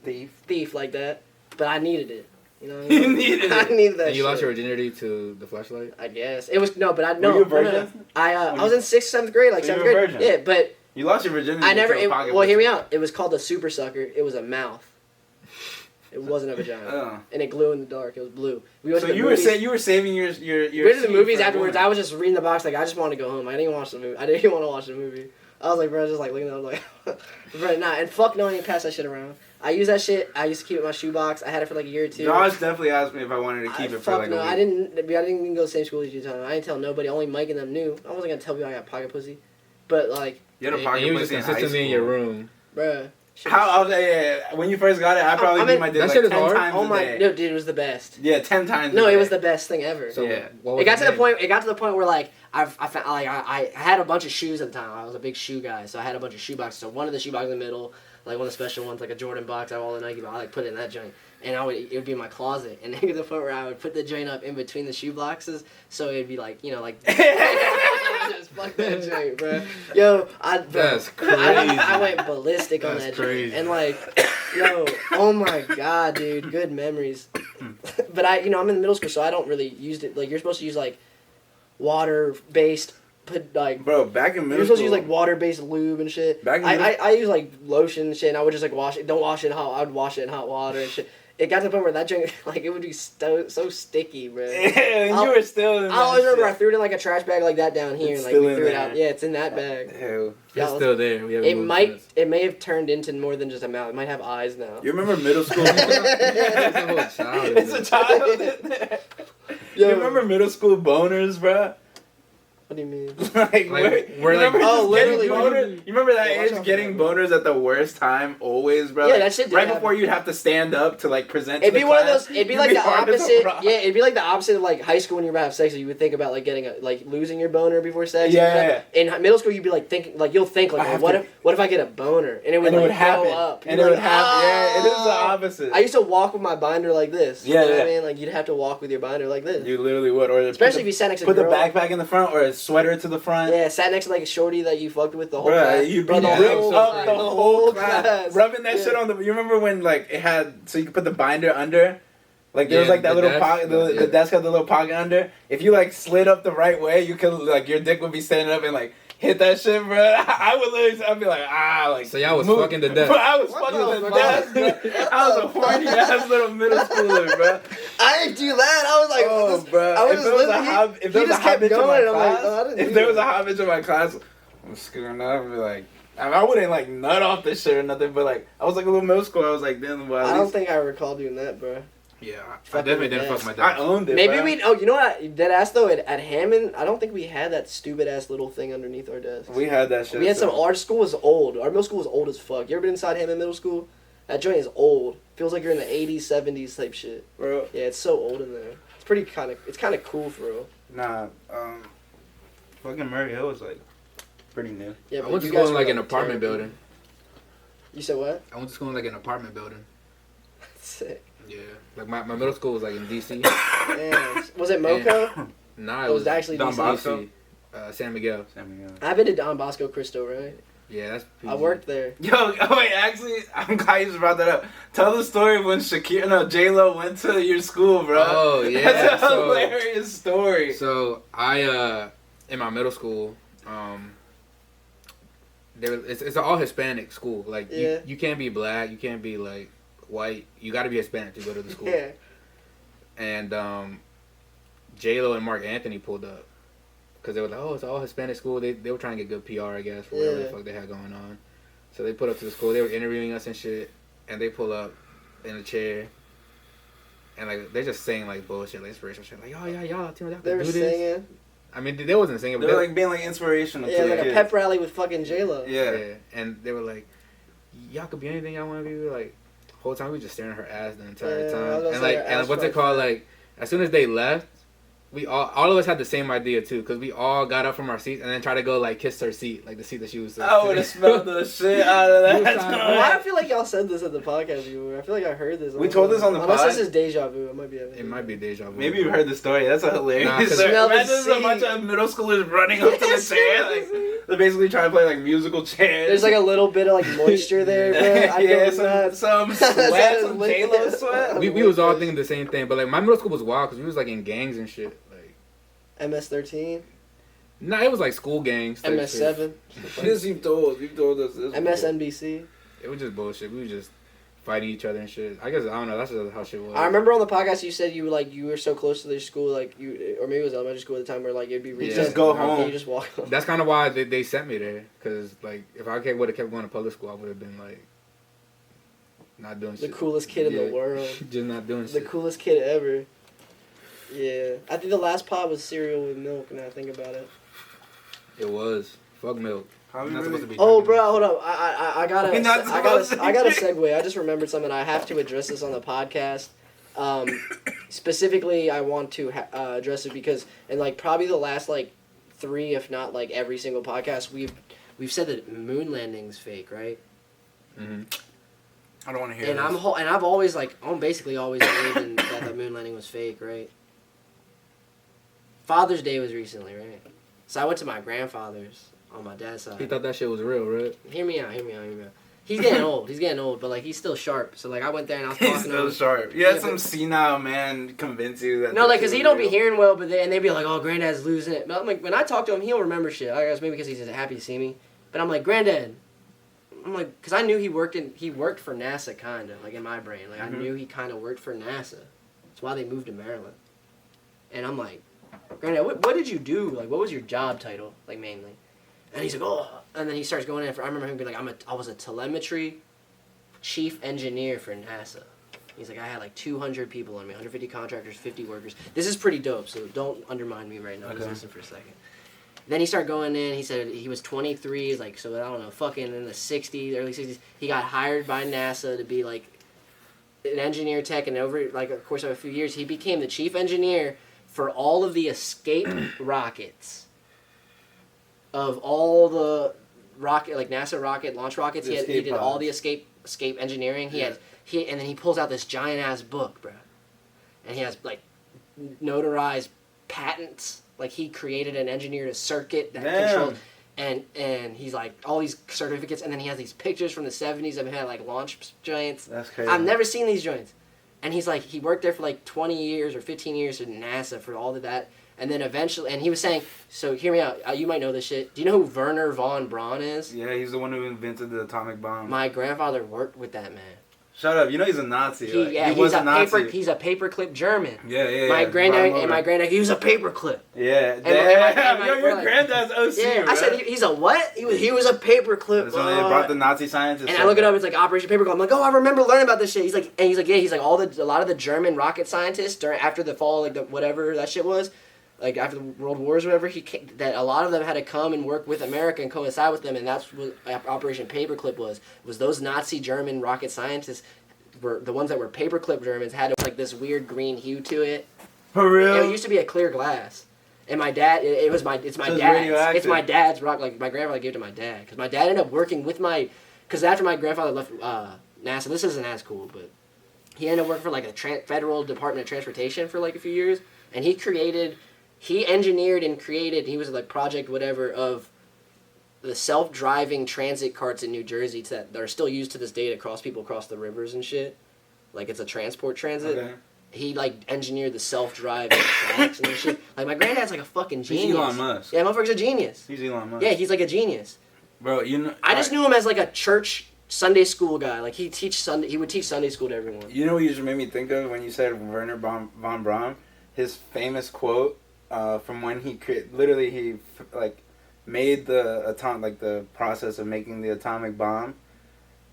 B: thief like that, but I needed it. You know what I mean?
A: You needed
B: I
A: it.
B: needed that
C: And you
B: shit.
C: lost your virginity to the flashlight.
B: I guess. It was, no, but I,
A: Were
B: no.
A: you a virgin?
B: I was in 6th, 7th grade, like
A: So you
B: 7th
A: were a
B: grade.
A: virgin?
B: Yeah, but
A: You lost your virginity.
B: I never,
A: to a pocket
B: well, hear me
A: pussy.
B: out. It was called a super sucker. It was a mouth. It wasn't a vagina.
A: Oh.
B: And it glowed in the dark. It was blue. We went
A: So
B: to the
A: you
B: movies.
A: were you were saving your
B: We went to the
A: seed
B: movies
A: for a
B: afterwards.
A: woman.
B: I was just reading the box like I just wanted to go home. I didn't even watch the movie. I didn't even want to watch the movie. I was like, bro, just like looking at it, I was like, bro, nah. And fuck no, I didn't pass that shit around. I use that shit. I used to keep it in my shoebox. I had it for like a year or two.
A: Josh definitely asked me if I wanted to keep it for
B: fuck
A: like
B: no,
A: a week.
B: I didn't even go to the same school as you. Time. I didn't tell nobody. Only Mike and them knew. I wasn't gonna tell people I got pocket pussy, but like,
A: You had a
C: And
A: pocket
C: you was
A: pussy
C: just
A: in high
C: consistently
A: school.
C: in your room.
B: bruh. shit
A: How? I
B: was-
A: was, yeah, when you first got it, I probably
B: I mean,
A: beat my dick
C: that
A: like
C: shit is
A: 10
C: hard.
A: times
B: Oh
A: a
B: my,
A: day.
B: no, dude, it was the best.
A: Yeah, 10 times.
B: No,
A: a
B: it
A: day.
B: was the best thing ever.
C: So
A: Yeah.
C: what was
B: It got to
C: the
B: the point. It got to the point where like I found like I had a bunch of shoes at the time. I was a big shoe guy, so I had a bunch of shoe boxes. So one of the shoe boxes in the middle, like one of the special ones, like a Jordan box. I have all the Nike, but I like put it in that joint, and it would be in my closet. And then to the point where I would put the joint up in between the shoe boxes, so it'd be like like. Just fuck that joint, bro. Yo,
C: That's
B: I
C: crazy.
B: went ballistic on
C: That's
B: that
C: crazy.
B: joint, and like, yo, oh my god, dude, good memories. But I'm in the middle school, so I don't really use it. Like you're supposed to use like water-based,
A: Bro, back in middle
B: you're supposed
A: school.
B: to use like water-based lube and shit.
A: Back in
B: I use like lotion and shit, and I would just like wash it. Don't wash it in hot. I would wash it in hot water and shit. It got to the point where that joint like it would be so sticky, bro.
A: and you were still in
B: I always
A: that
B: remember I
A: shit.
B: threw it in like a trash bag like that down here,
A: It's
B: and like
A: still
B: we
A: in
B: threw it
A: there.
B: out. Yeah, it's in that bag.
A: Ew.
C: It's
B: Yeah,
C: still there. We haven't moved since.
B: It may have turned into more than just a mouth. It might have eyes now.
A: You remember middle school?
C: It's a whole child.
A: It's a child in there.
B: Yo.
A: You remember middle school boners, bro?
B: What do you mean?
A: Like,
C: we're
A: you
C: like-
A: remember
B: Oh,
A: just getting
B: literally,
A: boners? You remember that
B: Yeah, watch
A: age
B: out
A: getting
B: for that.
A: boners at the worst time always, bro?
B: Yeah,
A: Like,
B: that shit did
A: right
B: happen.
A: before you'd have to stand up to like present.
B: It'd
A: to
B: be
A: the
B: one of
A: class.
B: those. It'd be
A: You'd
B: like the
A: hard as a
B: opposite.
A: rock.
B: Yeah, it'd be like the opposite of like high school when you're about to have sex. So you would think about like getting like losing your boner before sex.
A: Yeah.
B: In middle school, you'd be like thinking like you'll think
A: I
B: like
A: have
B: well,
A: to-
B: what if I get a boner and it would
A: And it
B: like
A: would happen.
B: go up
A: And
B: You'd
A: it
B: be
A: would
B: like,
A: happen. Yeah, it is the
B: "Ah."
A: opposite.
B: I used to walk with my binder like this.
A: Yeah,
B: you know
A: yeah.
B: what I mean? Like you'd have to walk with your binder like this.
A: You literally would, or
B: Especially if you sat next to
A: put
B: a
A: the
B: girl.
A: backpack in the front or a sweater to the front.
B: Yeah, sat next to like a shorty that you fucked with the whole
A: Bruh,
B: class.
A: you'd
B: Bro,
A: be
B: the
C: ripped
B: whole
C: up
B: class.
A: the whole class, rubbing that
B: Yeah.
A: shit on the. You remember when like it had so you could put the binder under, like there was
C: Yeah,
A: like that
C: the
A: little
C: desk,
A: pocket. The
C: yeah.
A: desk had the little pocket under. If you like slid up the right way, you could like your dick would be standing up and like hit that shit, bro. I would literally, I'd be like, like.
C: So y'all was
A: move.
C: fucking to death.
A: Bro, I was
B: What
A: fucking
B: the
A: to
B: fuck?
A: death, bro. I was a horny ass little middle schooler, bro.
B: I didn't do that. I was like,
A: Oh, bro.
B: I was
A: if
B: just
A: there was a
B: listening.
A: hot, if
B: He
A: there was a
B: just
A: hot
B: kept
A: bitch in my
B: going. I'm like,
A: class,
B: oh, I didn't
A: if
B: do
A: there was a
B: that.
A: hot bitch in my class, I'm screwing up and be like, I wouldn't like nut off this shit or nothing, but like I was like a little middle schooler. I was like, damn, well,
B: I don't think I recall doing that, bro.
C: Yeah, I
B: Fucking
C: definitely didn't
B: death.
C: fuck my
A: I
C: dad.
A: owned it.
B: Maybe
A: bro.
B: we. Oh, you know what? Dead ass though. At Hammond, I don't think we had that stupid ass little thing underneath our desks.
A: We had that shit.
B: We had some.
A: so-
B: Our school was old. Our middle school was old as fuck. You ever been inside Hammond Middle School? That joint is old. Feels like you're in the 80s, 70s type shit.
A: bro.
B: Yeah, it's so old in there. It's pretty kind of. It's kind of cool for real.
A: Nah, fucking Murray Hill was like pretty new.
B: Yeah,
C: I
B: but
C: went to
B: you
C: school
B: guys
C: in
B: were,
C: like an apartment
B: terrible.
C: building.
B: You said what?
C: I went to school in like an apartment building.
B: Sick.
C: Yeah, like my middle school was like in DC.
B: Damn. Was it Moco?
C: Nah,
B: It
C: it
B: was
C: was
B: actually
A: Don
B: DC.
A: Bosco?
C: San Miguel.
B: I've been to Don Bosco Cristo, right?
C: Yeah, that's.
B: I worked there.
A: Yo, oh wait, actually, I'm glad you just brought that up. Tell the story of when J-Lo went to your school, bro.
C: Oh yeah,
A: That's a
C: so,
A: hilarious story.
C: so I in my middle school, it's an all Hispanic school. Like
B: Yeah.
C: you can't be black, you can't be like white. You got to be Hispanic to go to the school.
B: Yeah.
C: And J-Lo and Mark Anthony pulled up because they were like, oh, it's an all Hispanic school. They were trying to get good PR, I guess, for whatever the
B: Yeah.
C: fuck they had going on. So they put up to the school. They were interviewing us and shit, and they pull up in a chair. And like they're just saying like bullshit, like inspirational shit, like, oh yeah, y'all do
B: They were
C: do this.
B: singing.
C: I mean, they wasn't singing,
A: They
C: but
A: were like being like inspirational
B: Yeah,
A: to
B: like
A: the
B: a
A: kids.
B: pep rally with fucking J-Lo.
A: Yeah.
C: and they were like, y'all could be anything y'all want to be. We were like, whole time we were just staring at her ass the entire
B: Yeah, I was
C: time,
B: about to
C: and
B: say
C: like,
B: her
C: and
B: ass
C: what's it
B: probably
C: called?
B: fat.
C: Like, as soon as they left, we all of us had the same idea too, because we all got up from our seats and then tried to go like kiss her seat, like the seat that she was.
A: I would have smelled the shit out of
C: We was
A: that.
C: trying to-
B: Why I feel like y'all said this at the podcast before. I feel like I heard this.
A: We told this on the
B: Unless
A: pod?
B: this is deja vu. It might be.
C: It might be deja vu.
A: Maybe you've heard the story. That's a hilarious
C: Nah, 'cause
A: story.
B: smell the
A: Imagine there's a
B: seat.
A: bunch of middle schoolers running up to the chair. Like, they're basically trying to play like musical chairs.
B: There's like a little bit of like moisture there, bro. I
A: yeah,
B: go nuts.
A: some
B: That
A: sweat,
B: is
A: some
B: lit.
A: J-Lo sweat.
C: we was all thinking the same thing, but like my middle school was wild because we was like in gangs and shit. Like,
B: MS-13,
C: nah, it was like school gangs. type shit.
B: MS-7,
A: This you've told us this.
B: MSNBC.
C: It was just bullshit. We was just fighting each other and shit. I guess I don't know. That's just how shit was.
B: I remember on the podcast you said you were so close to their school, like you, or maybe it was elementary school at the time, where like it'd be recess.
C: Just
A: go
B: Okay,
A: home.
B: You just walk home.
C: That's kind of why they sent me there. Cause like if I would have kept going to public school, I would have been like not doing
B: The
C: shit.
B: coolest kid in
C: Yeah.
B: the world.
C: Just not doing
B: The
C: shit.
B: coolest kid ever. Yeah, I think the last pod was cereal with milk. Now I think about it.
C: It was fuck milk.
A: How
C: Not supposed to be
B: Oh,
C: drinking
B: bro,
C: milk.
B: hold up. I gotta,
A: We're not supposed to
B: I gotta
A: drink.
B: segue. I just remembered something. I have to address this on the podcast. Specifically, I want to address it because in like probably the last like 3, if not like every single podcast, we've said that moon landing's fake, right?
C: Mm-hmm.
A: I don't want to hear
B: And
A: this.
B: I've always like I'm basically always believing that the moon landing was fake, right? Father's Day was recently, right? So I went to my grandfather's on my dad's side.
C: He thought that shit was real, right?
B: Hear me out. He's getting old, but like he's still sharp. So like I went there and I was
A: He's
B: talking to
A: still
B: him.
A: sharp. You had
B: Yeah,
A: some
B: but-
A: senile man convince you that.
B: No,
A: this
B: like, cause
A: shit
B: he
A: was
B: don't be
A: real.
B: hearing well, but they'd be like, "Oh, Granddad's losing it." But I'm like, when I talk to him, he'll remember shit. I guess maybe because he's just happy to see me. But I'm like, Granddad. I'm like, cause I knew he worked for NASA, kinda, like in my brain. Like I knew he kind of worked for NASA. That's why they moved to Maryland. And I'm like, Granddad, what did you do? Like, what was your job title, like mainly? And he's like, oh. And then he starts going in for. I remember him being like, I was a telemetry chief engineer for NASA. He's like, I had like 200 people on me, 150 contractors, 50 workers. This is pretty dope, so don't undermine me right now. Just
A: Okay.
B: listen for a second. Then he started going in. He said he was 23. He's like, so I don't know, fucking in the 60s, early 60s. He got hired by NASA to be like an engineer tech, and over like a course of a few years, he became the chief engineer for all of the escape rockets of all the rocket, like NASA rocket launch rockets.
A: The
B: He
A: escape
B: did all
A: pods.
B: the escape engineering.
A: Yeah.
B: And then he pulls out this giant ass book, bro, and he has like notarized patents. Like he created and engineered a circuit that
A: Damn.
B: controlled. And he's like all these certificates, and then he has these pictures from the 70s of him had like launch joints.
A: That's crazy.
B: I've never seen these joints. And he's like, he worked there for like 20 years or 15 years at NASA for all of that. And then eventually, and he was saying, so hear me out. You might know this shit. Do you know who Werner von Braun is?
C: Yeah, he's the one who invented the atomic bomb.
B: My grandfather worked with that man.
C: Shut up! You know he's a Nazi.
B: He was a Nazi. He's a paperclip German.
C: Yeah.
B: My granddad, he was a paperclip.
C: Yeah. Your granddad's OC.
B: Yeah, I said he's a what? He was a paperclip.
C: That's when they brought the Nazi scientists.
B: And I look it up. It's like Operation Paperclip. I'm like, oh, I remember learning about this shit. He's like, a lot of the German rocket scientists after the fall, like the whatever that shit was. Like after the World Wars or whatever, that a lot of them had to come and work with America and coincide with them, and that's what Operation Paperclip was those Nazi German rocket scientists were the ones that were paperclip Germans, had like this weird green hue to it.
C: For real?
B: It used to be a clear glass, and my dad, it's my dad's rock. Like my grandfather gave it to my dad because my dad ended up working with because after my grandfather left NASA, this isn't as cool, but he ended up working for like a federal Department of Transportation for like a few years, and he engineered and created, he was like project whatever, of the self-driving transit carts in New Jersey that are still used to this day to people across the rivers and shit. Like it's a transport transit.
C: Okay.
B: He like engineered the self-driving tracks and shit. Like my granddad's like a fucking genius.
C: He's Elon Musk.
B: Yeah, motherfucker's a genius.
C: He's Elon Musk.
B: Yeah, he's like a genius.
C: Bro, you know.
B: I just knew him as like a church Sunday school guy. Like he would teach Sunday school to everyone.
C: You know what you just made me think of when you said Werner von Braun? His famous quote from when he made the process of making the atomic bomb,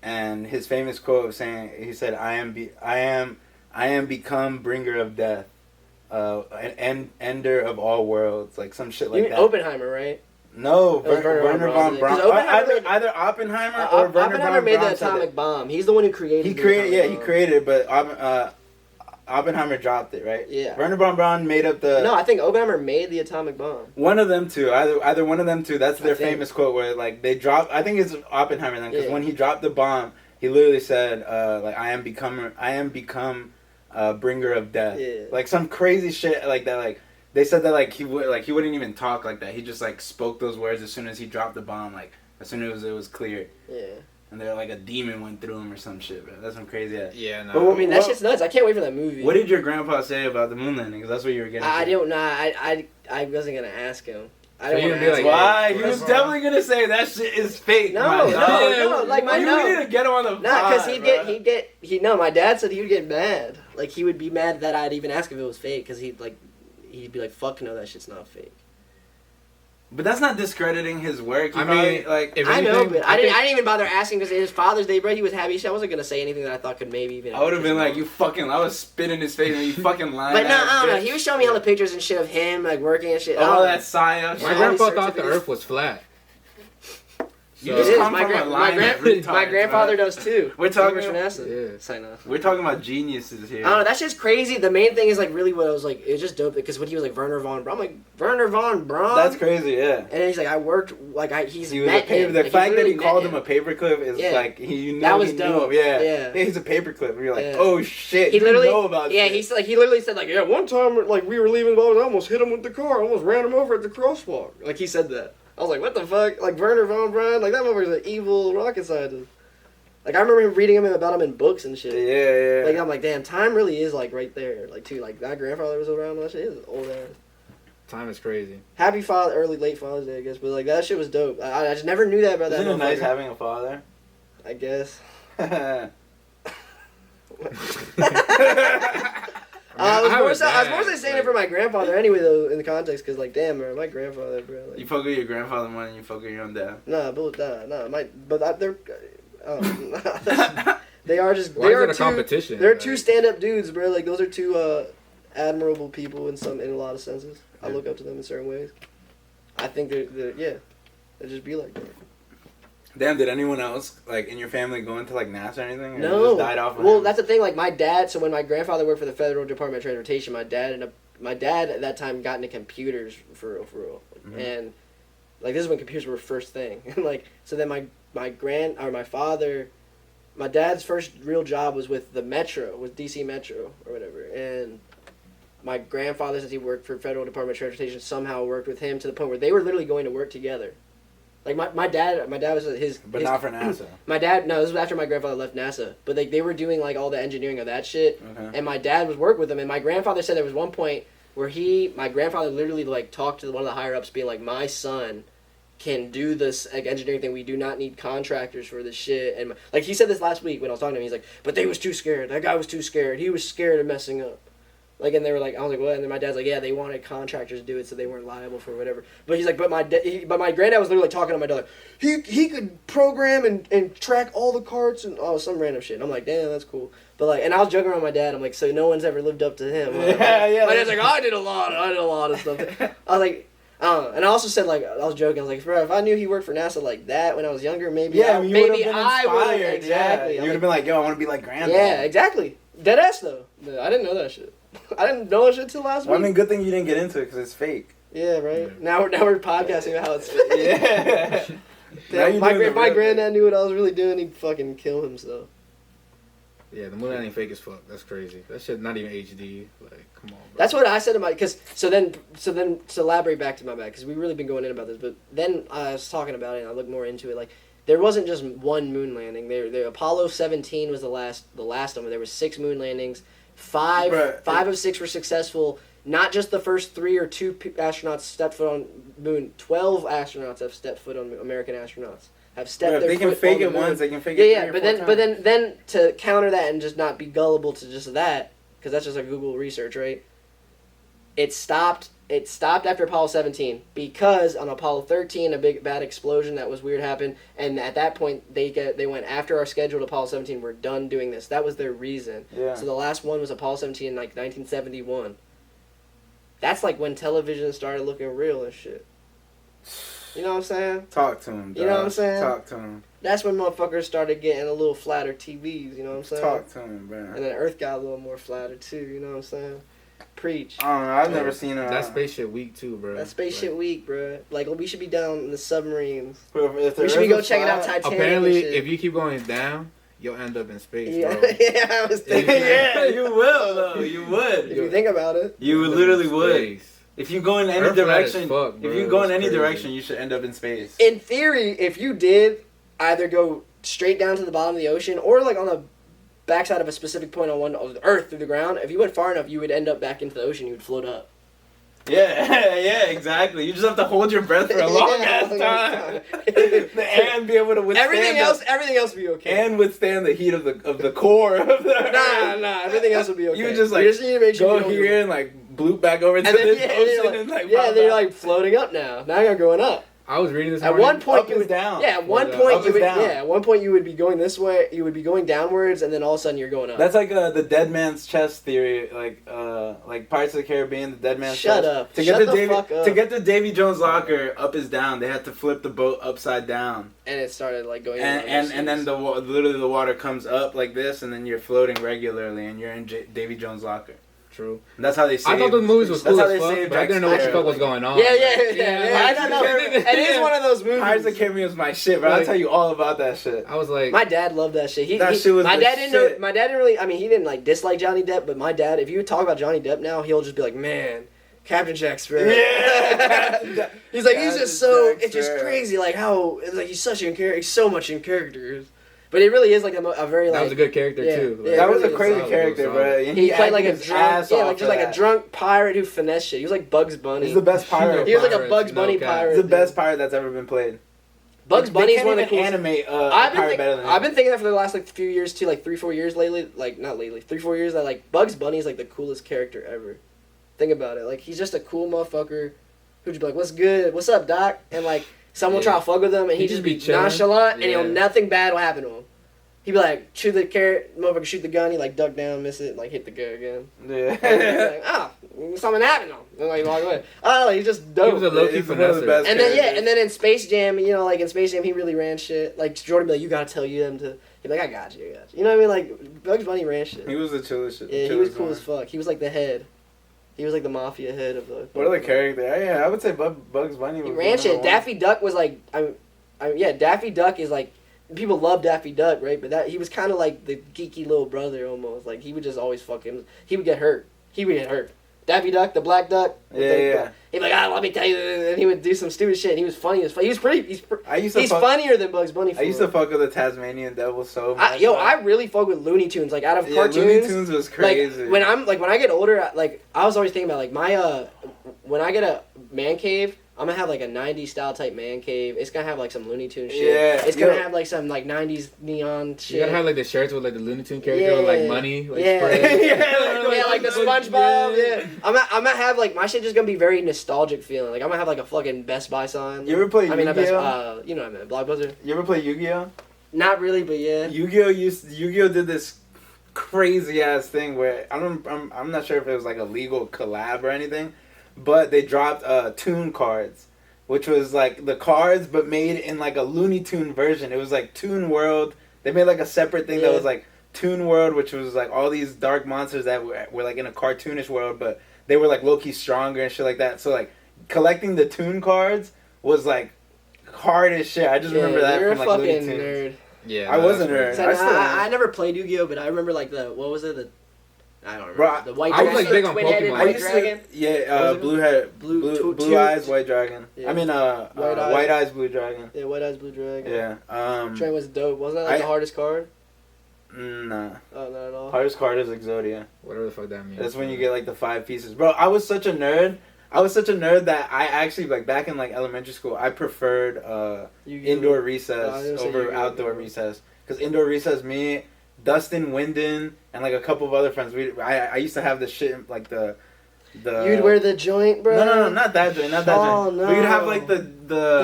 C: and his famous quote of saying, he said, I am become bringer of death, an ender of all worlds," like some shit like that.
B: Oppenheimer, right?
C: No, Werner von Braun. Either Oppenheimer or Werner von Braun.
B: Oppenheimer made the atomic bomb. He's the one who created.
C: He created it, but Oppenheimer dropped it, right?
B: Yeah.
C: Werner von Braun made up the.
B: No, I think Oppenheimer made the atomic bomb.
C: One of them two, either one of them two. That's their famous quote where like they dropped. I think it's Oppenheimer then, because when he dropped the bomb, he literally said, like I am become bringer of death.
B: Yeah.
C: Like some crazy shit like that. Like they said that he wouldn't even talk like that. He just like spoke those words as soon as he dropped the bomb. Like as soon as it was clear.
B: Yeah.
C: And they're like a demon went through him or some shit, bro. That's some crazy ass.
A: Yeah, no.
B: But I mean, that shit's nuts. I can't wait for that movie.
C: What did your grandpa say about the moon landing? Because that's what you were getting.
B: I don't know. I wasn't gonna ask him. I
A: So
B: don't
A: you
B: want
A: would
B: to
A: be
B: ask
A: like,
C: Why?
B: him.
C: He was definitely gonna say that shit is fake.
B: No. Like my
C: You need to get him on the pod.
B: Nah, because my dad said he would get mad. Like he would be mad that I'd even ask if it was fake, because he'd be like, "Fuck no, that shit's not fake."
C: But that's not discrediting his work.
A: I mean,
C: like
A: if
B: I know,
A: anything,
B: but I didn't even bother asking because it was Father's Day, bro. He was happy. I wasn't gonna say anything that I thought could maybe even.
C: I would have been like, I would spit in his face and you fucking lying.
B: But no, I don't know. He was showing me all the pictures and shit of him like working and shit.
C: Oh, that science.
A: my grandpa thought the Earth was flat.
C: You
B: It
C: just
B: is.
C: come from a line that retards,
B: My grandfather
C: bro.
B: does too.
C: We're talking
B: He works for NASA.
A: Yeah.
B: Sign off.
C: We're talking about geniuses here.
B: I don't know, that shit's crazy. The main thing is like really what I was like, it was just dope because when he was like Werner von Braun, I'm like, Werner von Braun?
C: That's crazy, yeah.
B: And then he's like, I worked, like, he's
C: He was
B: met him.
C: the
B: Like,
C: fact that he
B: met
C: called him a paperclip is like, you know,
B: That was
C: he knew
B: dope.
C: him. Yeah.
B: Yeah.
C: He's a paperclip. And you're like,
B: Yeah.
C: oh shit,
B: He
C: you
B: literally,
C: know about
B: yeah,
C: this.
B: he literally said like, yeah, one time like we were leaving, I almost hit him with the car, I almost ran him over at the crosswalk. Like he said that. I was like, what the fuck? Like Werner von Braun, like that motherfucker's an evil rocket scientist. Like I remember reading about him in books and shit.
C: Yeah.
B: Like I'm like, damn, time really is like right there. Like too, like that grandfather was around and that shit. He was old ass.
A: Time is crazy.
B: Happy late Father's Day, I guess. But like that shit was dope. I just never knew that about that.
C: Isn't it nice
B: motherfucker.
C: having a father?
B: I guess. I was more so saying it for my grandfather anyway, though, in the context, because, like, damn, bro, my grandfather, bro. Like,
C: You fuck with your grandfather more than you fuck with your own dad.
B: nah, they're, they are just,
A: Why
B: they
A: is
B: are
A: it a
B: two,
A: competition?
B: they're
A: Like,
B: two stand-up dudes, bro. Like, those are two, admirable people in a lot of senses. I look up to them in certain ways. I think they're they just be like that.
C: Damn, did anyone else, like, in your family go into, like, NASA or anything? Or
B: No.
C: you just died off on
B: Well,
C: him?
B: that's the thing. Like my dad. So when my grandfather worked for the Federal Department of Transportation, my dad at that time got into computers for real.
C: Mm-hmm.
B: And like this is when computers were first thing. Like so then my father, my dad's first real job was with the Metro, with DC Metro or whatever, and my grandfather, since he worked for Federal Department of Transportation, somehow worked with him to the point where they were literally going to work together. Like my dad was
C: But not for NASA.
B: My dad, no, this was after my grandfather left NASA. But they were doing like all the engineering of that shit.
C: Okay.
B: And my dad was working with them. And my grandfather said there was one point where my grandfather literally like talked to one of the higher ups, being like, my son can do this like engineering thing. We do not need contractors for this shit. And like he said this last week when I was talking to him, he's like, but they was too scared. That guy was too scared. He was scared of messing up. Like, and they were like, I was like, what? And then my dad's like, yeah, they wanted contractors to do it so they weren't liable for whatever. But he's like, but my granddad was literally talking to my dad, like, he could program and track all the carts and some random shit. And I'm like, damn, that's cool. But like, and I was joking around with my dad. I'm like, so no one's ever lived up to him. Like,
C: Yeah.
B: My dad's like, I did a lot of stuff. I was like, and I also said, like, I was joking. I was like, bro, if I knew he worked for NASA like that when I was younger, maybe I would have exactly.
C: You would have been like, yo, I want to be like Granddad.
B: Yeah, exactly. Deadass though. I didn't know that shit. I didn't know that shit till last week.
C: Well, I mean, good thing you didn't get into it because it's fake.
B: Yeah, right. Now we're podcasting about how it's fake.
C: Yeah.
B: Damn, if my granddad knew what I was really doing, he'd fucking kill himself.
E: Yeah, the moon landing fake as fuck. That's crazy. That shit not even HD. Like, come on, bro.
B: That's what I said to my, so then to elaborate back to my bad, because we've really been going in about this, but then I was talking about it and I looked more into it. Like, there wasn't just one moon landing. There Apollo 17 was the last of them. There was 6 moon landings. Five of 6 were successful. Not just the first 3 or 2 astronauts stepped foot on moon. 12 astronauts have stepped foot on American astronauts. Have stepped their
C: they can
B: foot
C: fake
B: on
C: it
B: the moon.
C: once. They can fake it.
B: Yeah, but then to counter that and just not be gullible to just that, because that's just a Google research, right? It stopped after Apollo 17 because on Apollo 13 a big bad explosion that was weird happened, and at that point they went, after our scheduled Apollo 17, we're done doing this. That was their reason.
C: Yeah.
B: So the last one was Apollo 17 in like 1971. That's like when television started looking real and shit. You know what I'm saying?
C: Talk to him, dog.
B: You know what I'm saying?
C: Talk to him.
B: That's when motherfuckers started getting a little flatter TVs, you know what I'm saying?
C: Talk to him, bro.
B: And then Earth got a little more flatter too, you know what I'm saying? Preach.
C: I don't know. I've never seen a...
E: That spaceship weak too, bro.
B: That spaceship week, bro. Like, we should be down in the submarines.
C: If the
B: We should be
C: Earth
B: go
C: was
B: checking out
C: flat-
B: Titanic.
E: Apparently,
B: and shit.
E: if you keep going down, you'll end up in space,
B: Yeah,
E: bro.
B: yeah, I was thinking.
C: Yeah, you will, though. You
B: If
C: would.
B: you think about it.
C: You
E: You'll
C: literally
E: end up in
C: would.
E: space.
C: If you go in any
E: Earth flat as
C: direction,
E: fuck,
C: if
E: bro.
C: you go in
E: It's
C: any
E: crazy.
C: direction, you should end up in space.
B: In theory, if you did either go straight down to the bottom of the ocean or like on the backside of a specific point on of the Earth through the ground, if you went far enough, you would end up back into the ocean. You would float up.
C: Yeah, yeah, exactly. You just have to hold your breath for a long ass time, and be able to withstand
B: Everything else would be okay.
C: and withstand the heat of the core of the Earth.
B: Nah, everything else would be okay.
C: You just like
B: you just need to make sure
C: go
B: you don't
C: here and like bloop back over to
B: and then,
C: this
B: yeah,
C: ocean
B: you're like,
C: and like
B: yeah,
C: pop
B: then you're
C: out.
B: like floating up now. Now you're going up.
E: I was reading this
B: At
E: morning.
B: one point,
C: Up is down.
B: Yeah, at one
E: Up
B: point
C: is
B: you would.
C: down.
B: Yeah, at one point you would be going this way. You would be going downwards, and then all of a sudden you're going up.
C: That's like the dead man's chest theory, like Pirates of the Caribbean, the dead man's
B: Shut
C: chest.
B: up.
C: To
B: Shut
C: get
B: the
C: the
B: fuck up.
C: to get the Davy Jones locker, up is down. They had to flip the boat upside down,
B: and it started like going.
C: and then literally the water comes up like this, and then you're floating regularly, and you're in Davy Jones locker.
E: True.
C: And that's how they saved.
E: I thought the movies was
C: That's
E: cool
C: how
E: as
C: they
E: fuck,
C: saved
E: but I didn't know what the
C: Jack
E: fuck was
C: Sparrow.
E: going on.
B: Yeah. I don't know.
E: Yeah.
B: It is one of those movies.
C: Pirates of the Caribbean was my shit, bro. I'll
E: Like-
C: tell you all about that shit.
E: I was like,
B: My dad loved that shit.
C: That shit was
B: my
C: the
B: dad didn't
C: shit.
B: know. My dad didn't really. I mean, he didn't like dislike Johnny Depp, but my dad, if you talk about Johnny Depp now, he'll just be like, man, Captain Jack Sparrow.
C: Yeah.
B: He's like, he's just so.
C: Jack
B: It's just
C: Sparrow.
B: crazy, like how it's like he's such in character. He's so much in character. But it really is like a very like.
E: that was a good character
B: yeah,
E: too.
B: yeah,
C: That was a
B: really
C: crazy
E: solid,
C: character,
E: solid.
C: bro. And
B: He played like a
C: acted his
B: drunk,
C: ass
B: yeah,
C: off
B: like just
C: for
B: like a
C: that.
B: drunk pirate who finessed shit. He was like Bugs Bunny.
C: He's the best pirate.
B: He was like a
E: Pirates,
B: Bugs
E: no
B: Bunny
E: cap.
B: pirate.
C: He's the
B: dude.
C: best pirate that's ever been played.
B: Bugs
C: They
B: Bunny's
C: can't
B: one of the
C: even
B: coolest.
C: animate
B: I've been,
C: pirate better than him.
B: I've been thinking that for the last like few years too, like 3-4 years lately. Like not lately, 3-4 years that like Bugs Bunny is like the coolest character ever. Think about it. Like he's just a cool motherfucker who'd just be like, "What's good? What's up, Doc?" And like someone will try to fuck with him, and he just be
E: chilling.
B: nonchalant, and
E: Yeah.
B: nothing bad will happen to him. He'd be like, shoot the carrot, motherfucker, shoot the gun. He like duck down, miss it, and like hit the gun again.
C: Yeah.
B: And he's like, something happened to him. And like walk away. Oh, he's just dope.
E: He was a low-key
C: He's one of the
E: finesser.
C: best
B: And then
C: characters.
B: and then in Space Jam, you know, like in Space Jam, he really ran shit. Like Jordan be like, you gotta tell them to. He'd be like, I got you. You know what I mean? Like Bugs Bunny ran shit.
C: He was the chillest shit.
B: Yeah, he was cool as fuck. He was like the head. He was like the mafia head of the.
C: What other character? Yeah, I would say Bugs Bunny was
B: He ran shit.
C: number one.
B: Daffy Duck was like, yeah, Daffy Duck is like, people love Daffy Duck, right? But he was kind of like the geeky little brother almost. Like he would just always fuck him. He would get hurt. Daffy Duck, the black duck.
C: Yeah.
B: He'd be like, let me tell you, and he would do some stupid shit. And he was funny as fuck. He's funnier than Bugs Bunny.
C: I used to fuck with the Tasmanian Devil so much.
B: I really fuck with Looney Tunes. Like out of cartoons,
C: Looney Tunes was crazy.
B: Like when I get older, like I was always thinking about like my when I get a man cave, I'm gonna have like a 90s style type man cave. It's gonna have like some Looney Tunes shit.
C: Yeah,
B: it's gonna have like some like 90s neon shit.
E: You gotta have like the shirts with like the Looney Tune character with like money. Like,
B: yeah,
E: yeah,
B: like the SpongeBob. Yeah, I'm gonna have like my shit just gonna be very nostalgic feeling. Like I'm gonna have like a fucking Best Buy sign.
C: You ever play Yu-Gi-Oh?
B: Not Best Buy, you know what I mean, Blockbuster.
C: You ever play Yu-Gi-Oh?
B: Not really, but yeah.
C: Yu-Gi-Oh did this crazy ass thing where I'm not sure if it was like a legal collab or anything, but they dropped Toon cards, which was like the cards but made in like a Looney Tune version. It was like Toon World. They made like a separate thing that was like Toon World, which was like all these dark monsters that were like in a cartoonish world, but they were like low-key stronger and shit like that. So like collecting the Toon cards was like hard as shit. I just remember that
B: you're
C: from like
B: a
C: Looney
B: fucking
C: Tunes.
B: nerd.
E: Yeah,
C: I was a nerd.
B: So I never played Yu-Gi-Oh, but I remember like what was it? I don't remember.
C: Bro,
B: the white
E: I was,
B: dragon.
E: like, big on
B: Twin-headed
E: Pokemon.
B: white dragon.
C: Blue eyes, white dragon.
B: Yeah.
C: I mean, white eyes, blue dragon.
B: Yeah, white eyes, blue dragon.
C: Yeah.
B: Dragon was dope. Wasn't that like the hardest card?
C: Nah.
B: Oh, not at all.
C: Hardest card is Exodia.
E: Whatever the fuck that means.
C: That's when you get like the 5 pieces. Bro, I was such a nerd. That I actually like back in like elementary school, I preferred indoor recess over outdoor recess. Because indoor recess, me, Dustin, Wyndon, and like a couple of other friends, I used to have the shit like the.
B: You'd wear the joint, bro.
C: No, not that joint, not that joint.
B: No.
C: But you'd have like the.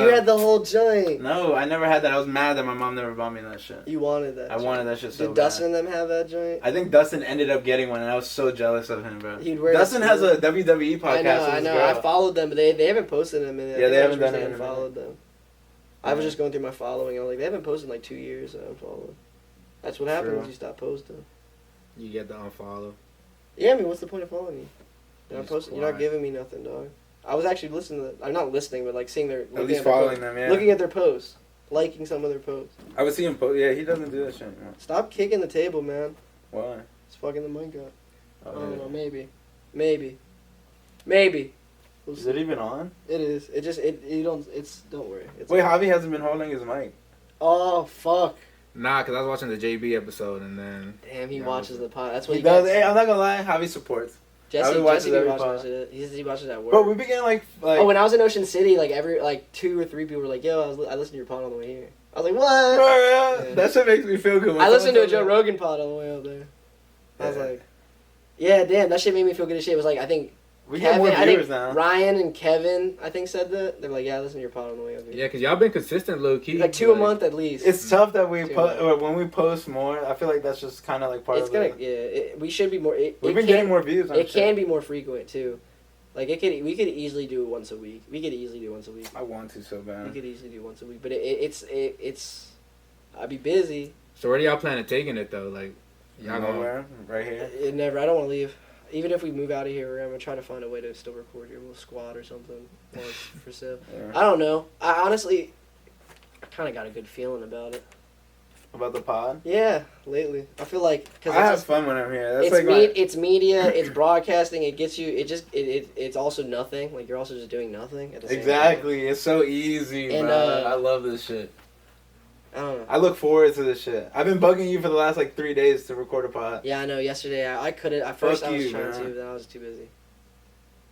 B: You had the whole joint.
C: No, I never had that. I was mad that my mom never bought me that shit.
B: You wanted that.
C: I wanted that shit so bad.
B: Did Dustin and them have that joint?
C: I think Dustin ended up getting one, and I was so jealous of him, bro.
B: He'd wear
C: Dustin has a WWE podcast.
B: I know. I followed them, but they haven't posted them in it.
C: Yeah, they haven't done it.
B: I followed them. I was just going through my following, and I'm like, they haven't posted in like 2 years, so I'm following. That's what happens when you stop posting.
E: You get the unfollow.
B: Yeah, I mean, what's the point of following me? You're not giving me nothing, dog. I was actually listening to. I'm not listening, but like seeing their.
C: At least following them, yeah.
B: Looking at their posts, liking some of their posts.
C: I would see him post. Yeah, he doesn't do that shit anymore.
B: Stop kicking the table, man.
C: Why?
B: It's fucking the mic up.
C: Oh,
B: I don't
C: yeah.
B: know. Maybe. We'll
C: Is it even on?
B: It is. It just. You don't. It's. Don't worry. It's
C: Wait, Javi hasn't been holding his mic.
B: Oh fuck.
E: Nah, because I was watching the JB episode and then.
B: Damn, he watches the pod. That's what
C: He
B: he
C: does.
B: gets.
C: Hey, I'm not gonna lie. Javi supports.
B: Jesse
C: watches
B: be
C: every
B: watching
C: pod.
B: that shit. He watches at work.
C: Bro, we began like.
B: Oh, when I was in Ocean City, like 2 or 3 people were like, "Yo, I listened to your pod on the way here." I was like, "What?"
C: Bro, yeah.
B: Yeah.
C: That shit makes me feel good.
B: I listened to a Joe Rogan pod on the way up there. I was
C: Yeah.
B: like, "Yeah, damn, that shit made me feel good as shit." It was like I think
C: We get more
B: I
C: viewers
B: think
C: now.
B: Ryan and Kevin, I think said that. They're like, "Yeah, I listened to your pod on the way up here."
E: Yeah, because y'all been consistent, low key.
B: Like 2 a month at least.
C: It's tough that we
B: Dude.
C: or when we post more. I feel like that's just kind of like part
B: It's
C: of
B: gonna
C: it.
B: we should be more.
C: We've been getting more views.
B: It can be more frequent too. Like we could easily do it once a week.
C: I want to so
B: We
C: bad.
B: could easily do it once a week, but it's. I'd be busy.
E: So where do y'all plan on taking it though? Like, y'all going?
C: Nowhere, right here.
B: It never. I don't want to leave. Even if we move out of here, I'm gonna try to find a way to still record here. We'll squat or something while it's for sale.
C: Yeah.
B: I don't know. I honestly, I kind of got a good feeling about it.
C: About the pod.
B: Yeah, lately I feel like
C: I have fun when I'm here. That's
B: it's
C: like
B: it's media, it's broadcasting. It gets you. It's also nothing. Like you're also just doing nothing at the same time.
C: Exactly. It's so easy,
B: And,
C: bro. I love this shit.
B: I don't know.
C: I look forward to this shit. I've been bugging you for the last like 3 days to record a pod.
B: Yeah, I know. Yesterday I couldn't. At first
C: Fuck
B: I was
C: you,
B: trying
C: man.
B: to, but then I was too busy.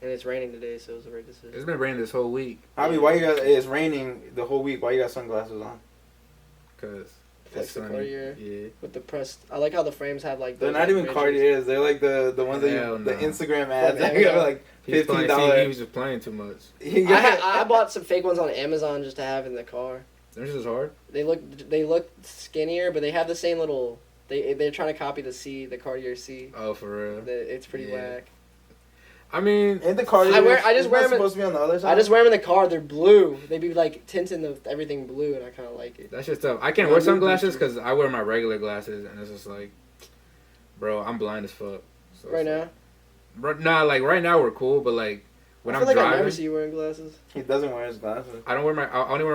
B: And it's raining today, so it was the right decision.
E: It's been raining this whole week.
C: Javi, why you got? It's raining the whole week. Why you got sunglasses on?
E: Cause
B: Flex
E: it's
B: the
E: sunny.
B: Cartier.
E: Yeah.
B: With the pressed. I like how the frames have like.
C: They're
B: those,
C: not
B: like,
C: even
B: ridges.
C: Cartiers. They're like the ones that
E: Hell
C: the
E: no.
C: Instagram ads.
B: Fuck
C: They got
B: yeah.
C: like
E: He's playing-
C: $15.
E: He was just playing too much.
B: I bought some fake ones on Amazon just to have in the car.
E: They're just hard.
B: They look skinnier, but they have the same little. They're trying to copy the Cartier C.
E: Oh, for real.
B: It's pretty
E: Yeah.
B: whack.
E: I mean,
C: Ain't the Cartier?
B: I just wear them.
C: Supposed to be on the other side.
B: I just wear them in the car. They're blue. They be like tinting everything blue, and I kind of like it.
E: that's just tough. I can't wear sunglasses because I wear my regular glasses, and it's just like, bro, I'm blind as fuck. So
B: Right now,
E: like right now we're cool, but like when
B: I
E: I'm
B: feel like I never
E: driving,
B: see you wearing glasses.
C: He doesn't wear his glasses.
E: I only wear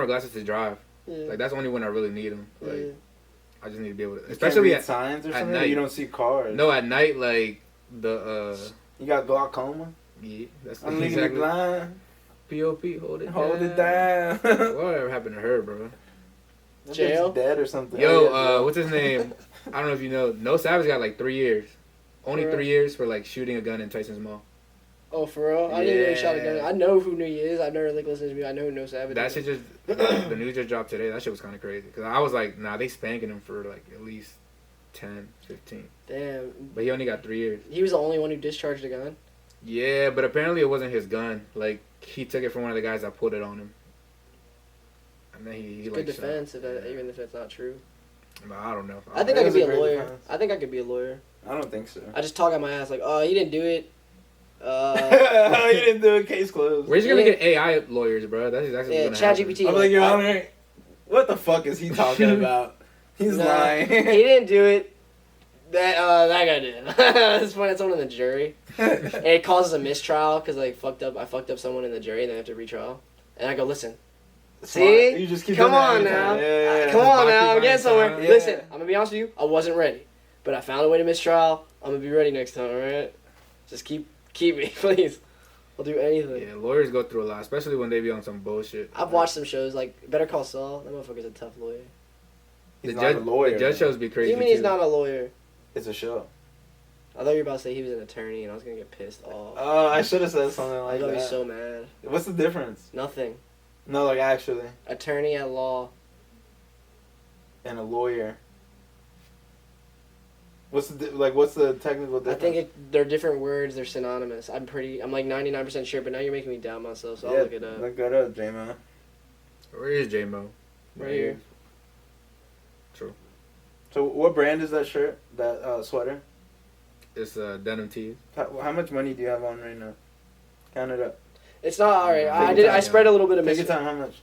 E: my glasses to drive.
B: Yeah.
E: Like that's only when I really need them. Like
B: Yeah.
E: I just need to be able to,
C: You
E: especially
C: can't read signs or
E: at
C: something.
E: night.
C: You don't see cars.
E: no at night. Like the
C: You got glaucoma.
E: Yeah, that's
A: I'm legally
E: exactly.
A: blind.
E: P.O.P. Hold
A: Hold it down.
E: Whatever happened to her, bro?
A: That
B: Jail?
A: bitch dead or something.
E: Yo,
A: Oh, yeah, jail.
E: what's his name? I don't know if you know. No Savage got like 3 years. Only
B: For real?
E: 3 years for like shooting a gun in Tyson's mall.
B: Oh, for real? I didn't know he shot a gun.
A: Yeah.
B: I know who he is. I've never like listened to music. I know who No Savage
E: That
B: is.
E: shit just the news just dropped today. That shit was kind of crazy because I was like, nah, they spanking him for like at least 10, 15.
B: Damn.
E: But he only got 3 years.
B: He was the only one who discharged a gun?
E: Yeah, but apparently it wasn't his gun. Like he took it from one of the guys that pulled it on him. And then he
B: Good
E: like
B: defense,
E: shot.
B: even if that's not true.
E: But I don't know.
B: I think
A: It
B: I could
A: was
B: be
A: a
B: a
A: great
B: lawyer.
A: defense.
B: I think I could be a lawyer.
A: I don't think so.
B: I just talk out my ass like, oh, he didn't do it.
A: You didn't do it. Case closed.
E: We're just gonna
B: Yeah.
E: get AI lawyers, bro. That's exactly
B: Yeah,
E: what's gonna happen.
B: ChatGPT.
A: I'm like, Your Honor, what the fuck is he talking about? He's
B: Nah,
A: lying.
B: he didn't do it. That guy did. It's funny. It's someone in the jury, and it causes a mistrial because I fucked up someone in the jury, and they have to retrial. And I go, listen, see,
A: You just keep
B: come
A: doing that
B: on
A: every
B: now,
A: time. Yeah.
B: come on
E: Just
B: now, I'm
E: buy
B: getting
E: time.
B: somewhere.
A: Yeah.
B: Listen, I'm gonna be honest with you. I wasn't ready, but I found a way to mistrial. I'm gonna be ready next time. All right, just keep me, please. I'll do anything.
E: Yeah, lawyers go through a lot, especially when they be on some bullshit.
B: I've watched some shows like Better Call Saul. That motherfucker's a tough lawyer.
A: He's
E: the
A: not
E: judge,
A: a lawyer.
E: The judge shows be
B: What
E: crazy
B: do you mean
E: too.
B: he's not a lawyer?
A: It's a show.
B: I thought you were about to say he was an attorney, and I was gonna get pissed off.
A: Oh, I should have said something
B: I
A: like
B: was gonna
A: that.
B: be so mad.
A: What's the difference?
B: Nothing.
A: No, like actually,
B: Attorney at law.
A: and a lawyer. What's the technical
B: I
A: difference?
B: think they're different words. They're synonymous. I'm like 99% sure, but now you're making me doubt myself, so I'll look it up.
A: Look that up, J-Mo.
E: Where is J-Mo?
B: Right here.
E: True.
A: So what brand is that shirt? That sweater?
E: It's denim tee.
A: How much money do you have on right now? Count it up.
B: It's not alright.
A: Take your
B: I
A: time,
B: spread a little bit of
A: Take your
B: mis-
A: time. How much?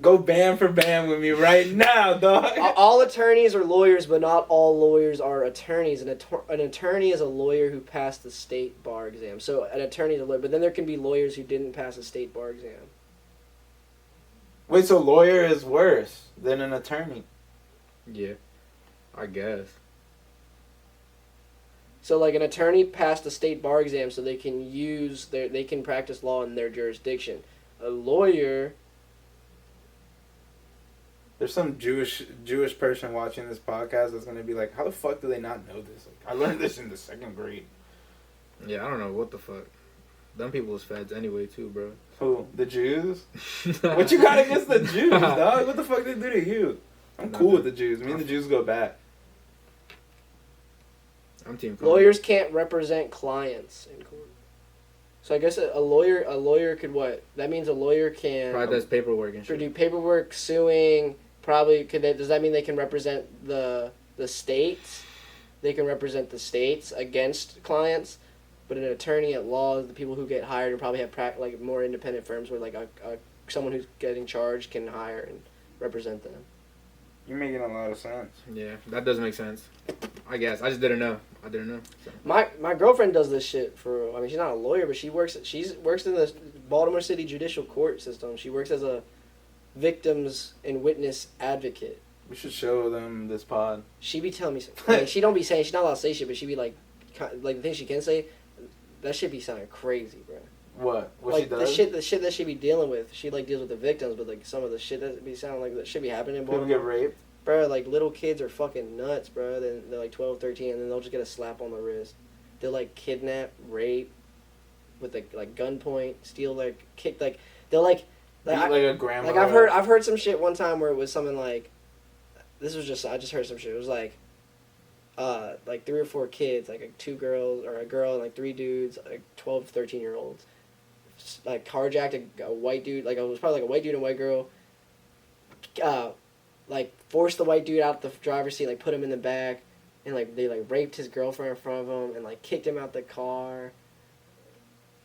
A: Go band for band with me right now, dog.
B: All attorneys are lawyers, but not all lawyers are attorneys. An attorney is a lawyer who passed the state bar exam. So an attorney is a lawyer, but then there can be lawyers who didn't pass a state bar exam.
A: Wait, so lawyer is worse than an attorney?
E: Yeah, I guess.
B: So like an attorney passed a state bar exam, so they can practice law in their jurisdiction. A lawyer.
A: There's some Jewish person watching this podcast that's gonna be like, how the fuck do they not know this? Like, I learned this in the 2nd grade.
E: Yeah, I don't know what the fuck. Them people is feds anyway too, bro.
A: Who? The Jews? What you got against the Jews, dog? What the fuck they do to you? I'm cool with the Jews. Me and the Jews go back.
E: I'm team. Congress.
B: Lawyers can't represent clients in court. So I guess a lawyer could what? That means a lawyer can
E: Probably does paperwork and shit.
B: do paperwork, suing. Probably does that mean they can represent the states? They can represent the states against clients, but an attorney at law is the people who get hired and probably have like more independent firms where like someone who's getting charged can hire and represent them.
A: You're making a lot of sense.
E: Yeah, that does make sense. I guess I just didn't know. I didn't know. So.
B: My girlfriend does this shit for. I mean, she's not a lawyer, but she works in the Baltimore City judicial court system. She works as a victims and witness advocate.
A: We should show them this pod.
B: She be telling me something. I mean, she don't be saying, she's not allowed to say shit, but she be like the things she can say, that shit be sounding crazy, bro.
A: What? What
B: like
A: she does?
B: the shit that she be dealing with. She like deals with the victims, but like some of the shit that be sounding like that should be happening in
A: People
B: Baltimore.
A: get raped.
B: Bro, like little kids are fucking nuts, bro. They're like 12, 13, and then they'll just get a slap on the wrist. They'll like kidnap, rape, with like gunpoint, steal their kick. Like they'll like
A: Beat like a grandma.
B: like I've heard some shit one time where it was something like, I just heard some shit. It was like 3 or 4 kids, like 2 girls or a girl and like 3 dudes, like 12, 13-year-olds, just, like carjacked a white dude. Like it was probably like a white dude and a white girl. Like forced the white dude out the driver's seat, like put him in the back, and like they like raped his girlfriend in front of him and like kicked him out the car.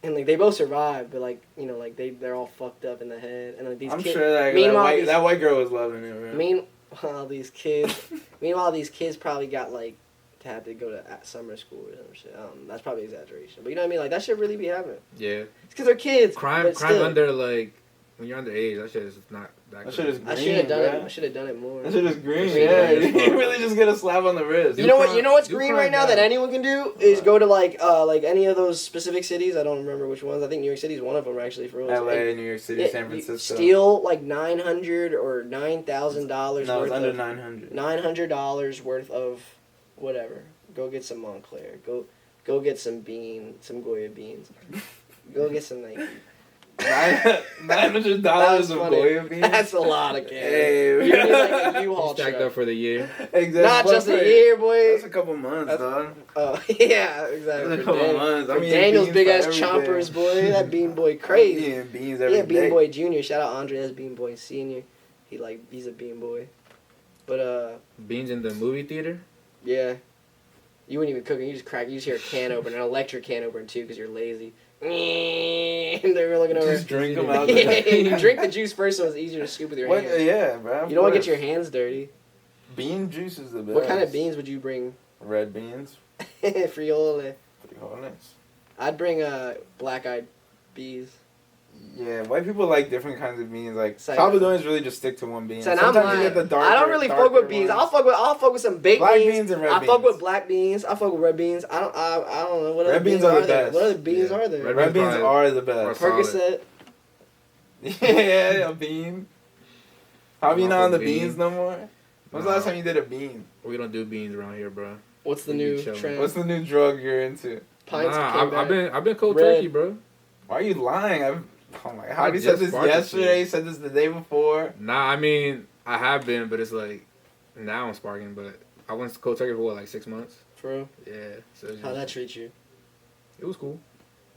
B: And like they both survived, but like you know like they're all fucked up in the head, and like these
A: I'm
B: kids.
A: sure that white girl was loving it, bro.
B: Meanwhile, these kids probably got like had to go to summer school or some shit. That's probably exaggeration, but you know what I mean. Like that shit really be happening.
E: Yeah.
B: It's because they're kids.
E: Crime
B: but still.
E: under like when you're underage, that shit is not that.
A: That shit is
B: I
A: green,
B: should have done
A: bruh.
B: it. I should have done it more.
A: That shit is green.
E: That shit
A: Yeah,
E: is green as
A: you
E: fuck.
A: really just get a slap on the wrist.
B: You know what? You know what's
E: do
B: green
E: crime
B: right now that
E: now.
B: anyone can do is go to like any of those specific cities. I don't remember which ones. I think New York City is one of them actually for real.
A: L.A., New York City,
B: Yeah,
A: San
B: you
A: Francisco.
B: steal like $900 or $9,000
A: No,
B: worth
A: it's under
B: of
A: 900.
B: $900 worth of whatever. Go get some Montclair. Go get some Goya beans. Go get some like.
A: $900
B: That's
A: of
B: funny.
A: Goya beans.
B: That's a lot of cash.
A: Hey,
B: You need like a
E: You
B: U-Haul
E: stacked
B: truck.
E: up for the year.
A: exactly.
B: Not just a year, boy.
A: That's a couple months, dog.
B: Oh yeah, exactly.
A: That's a
B: For
A: couple
B: Dan-
A: months.
B: for
A: I'm eating
B: Daniel's
A: beans
B: big
A: for
B: ass
A: every
B: chompers,
A: day.
B: boy. That Bean Boy
A: I'm
B: crazy.
A: eating beans every
B: Yeah,
A: day.
B: Bean Boy Junior. Shout out Andre. That's Bean Boy Senior. He's a Bean Boy. But
E: Beans in the movie theater.
B: yeah. You wouldn't even cook it. You just hear a can open, an electric can open too, because you're lazy. And they're looking over.
A: Just drink them out.
B: You drink the juice first, so it's easier to scoop with your
A: What?
B: hands.
A: Yeah, bro.
B: You don't want to get your hands dirty.
A: Bean juice is the best.
B: What kind of beans would you bring?
A: Red beans.
B: Frijoles.
A: Frijoles.
B: I'd bring black-eyed bees.
A: Yeah, white people like different kinds of beans. Like
B: Say-
A: Salvadorans really just stick to one bean.
B: Son, I'm
A: Sometimes you
B: lying.
A: get the darker.
B: I don't really fuck
A: darker
B: with beans.
A: ones.
B: I'll fuck with some baked
A: Black
B: beans.
A: beans and red
B: I
A: beans.
B: fuck with black beans. I fuck with red beans. I don't know what
A: Red
B: other
A: beans
B: beans
A: are the
B: there.
A: best.
B: What other beans
E: Yeah.
B: are there?
A: Red beans
E: probably
A: are the
E: are
A: best.
E: solid.
B: Percocet.
A: Yeah, a bean. How you
E: Not
A: not on the
E: a bean.
A: beans no more? When's the
E: Nah.
A: last time you did a bean?
E: We don't do beans around here, bro.
B: What's the
E: We be
B: new
E: chilling.
B: trend?
A: What's the new drug you're into?
B: Pints
E: Nah,
B: came back.
E: I've been cold
B: Red.
E: turkey, bro.
A: Why are you lying? Oh my!
E: I
A: Javi
E: just
A: said this
E: sparked
A: yesterday.
E: it.
A: Said this the day before.
E: Nah, I mean I have been, but it's like now I'm sparking. But I went to cold turkey for what, like 6 months.
B: For real?
E: Yeah, so it's
B: How'd
E: just-
B: that treat you?
E: it was cool.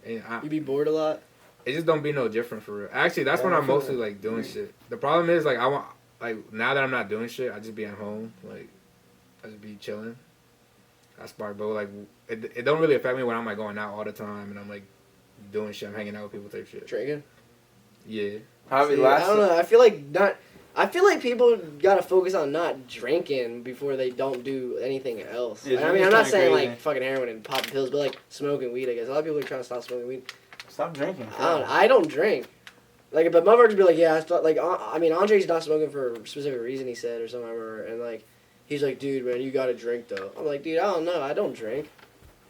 E: And
B: You be bored a lot?
E: it just don't be no different for real. Actually, that's when
A: Yeah, I
E: I'm
A: feel
E: mostly like doing shit. The problem is like now that I'm not doing shit, I just be at home, like I just be chilling. I spark, but like it don't really affect me when I'm like going out all the time and I'm like doing shit. I'm hanging out with people type shit.
B: Drinking?
E: Yeah,
A: Javi,
B: See,
A: last
B: I don't know. I feel like people gotta focus on not drinking before they don't do anything else.
A: Yeah,
B: I mean, I'm
A: drinking's
B: not
A: kinda
B: saying
A: crazy.
B: like fucking heroin and popping pills, but like smoking weed. I guess a lot of people are trying to stop smoking weed.
A: Stop drinking.
B: I don't drink. Like, but motherfuckers be like, yeah, I start, like, I mean, Andre's not smoking for a specific reason. He said or something, I remember, and like, he's like, dude, man, you gotta drink though. I'm like, dude, I don't know, I don't drink.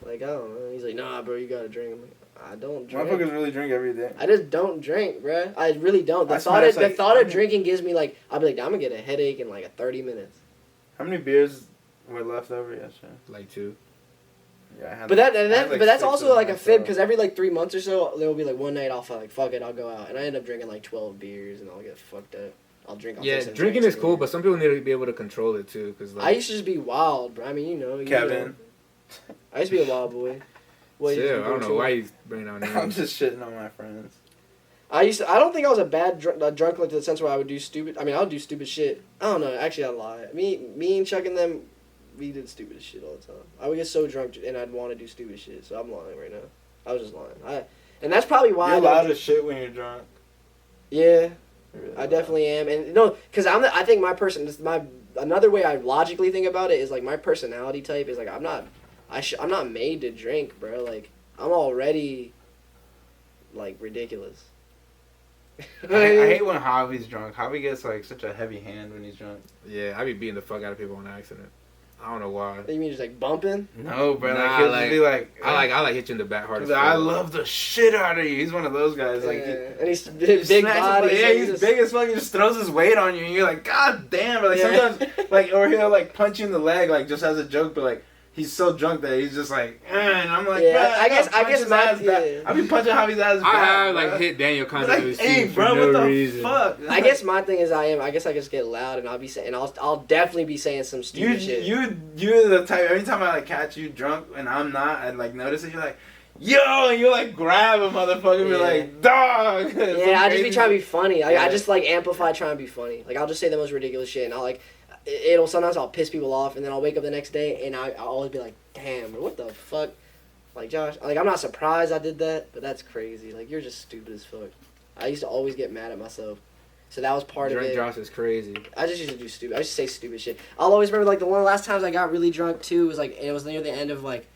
B: Like, I don't know. He's like, nah, bro, you gotta drink. I'm like, I don't drink.
A: Motherfuckers really drink every day.
B: I just don't drink, bruh. I really don't. The
A: I
B: thought
A: smash,
B: of
A: like,
B: the thought of drinking gives me like, I'll be like, I'm gonna get a headache in like 30 minutes.
A: How many beers were left over yesterday?
E: like 2.
A: Yeah, I had
B: But
A: like- I had like
B: but that's
A: 6
B: also
A: of
B: like a
A: myself.
B: fib because every like 3 months or so there will be like one night I'll like fuck it, I'll go out and I end up drinking like 12 beers and I'll get fucked up. I'll drink. I'll
E: Yeah,
B: take some
E: drinking
B: drinks
E: is cool,
B: and-
E: but some people need to be able to control it too, cause like
B: I used to just be wild, bro. I mean, you know.
A: Kevin.
B: I used to be a wild boy. What, you
E: chill.
B: used
E: I
B: to
E: don't
B: be
E: know
B: too?
E: why you bringing out names.
A: I'm just shitting on my friends.
B: I don't think I was a bad drunk like to the sense where I would do stupid. I mean, I would do stupid shit. I don't know. Actually, I lie. Me and Chuck and them, we did stupid shit all the time. I would get so drunk and I'd want to do stupid shit. So I'm lying right now. I was just lying. And that's probably why.
A: You're
B: I don't-
A: loud as shit when you're drunk.
B: Yeah,
A: You're really
B: I
A: loud.
B: definitely am. And no, because I think my person. Another way I logically think about it is like my personality type is like I'm not made to drink, bro. Like I'm already like ridiculous.
A: I hate when Javi's drunk. Javi gets like such a heavy hand when he's drunk.
E: Yeah, I be beating the fuck out of people on accident. I don't know why.
B: You mean just like bumping?
A: No, bro.
E: Nah,
A: like he'll
E: like,
A: just be like,
E: I like hit you in the back hard.
A: he's
E: as
A: like, I
E: fuck.
A: love the shit out of you. He's one of those guys. Like,
B: and he's
A: he
B: big
A: smacks you,
B: body.
A: but yeah,
B: so
A: he's
B: just-
A: big as fuck. He just throws his weight on you, and you're like, God damn! But like
B: Yeah.
A: sometimes, like, or he'll like punch you in the leg, like just as a joke, but like. He's so drunk that he's just like, and I'm like,
B: Yeah,
A: bruh,
B: I guess
A: gotta punch his
B: my-
A: ass back.
B: yeah.
A: I be punching Javi's ass back.
E: I have
A: bruh.
E: like hit Daniel kind
A: like,
E: of his
A: hey,
E: feet
A: bro,
E: for
A: what
E: no
A: the
E: reason.
A: fuck?
B: I guess my thing is I guess I just get loud and I'll be saying I'll definitely be saying some stupid shit.
A: you're the type. Every time I like catch you drunk and I'm not, I like notice it. You're like, yo, and you like grab a motherfucker and be
B: Yeah.
A: like, dog.
B: Yeah, I just be trying to be funny. I
A: Yeah.
B: just like amplify trying to be funny. Like I'll just say the most ridiculous shit, and I'll like, sometimes I'll piss people off, and then I'll wake up the next day, and I'll always be like, damn, what the fuck? Like Josh, like I'm not surprised I did that, but that's crazy. Like you're just stupid as fuck. I used to always get mad at myself, so that was part
E: Drunk
B: of it.
E: Josh is crazy.
B: I just used to do stupid. I used to say stupid shit. I'll always remember like the one of the last times I got really drunk too was like it was near the end of like.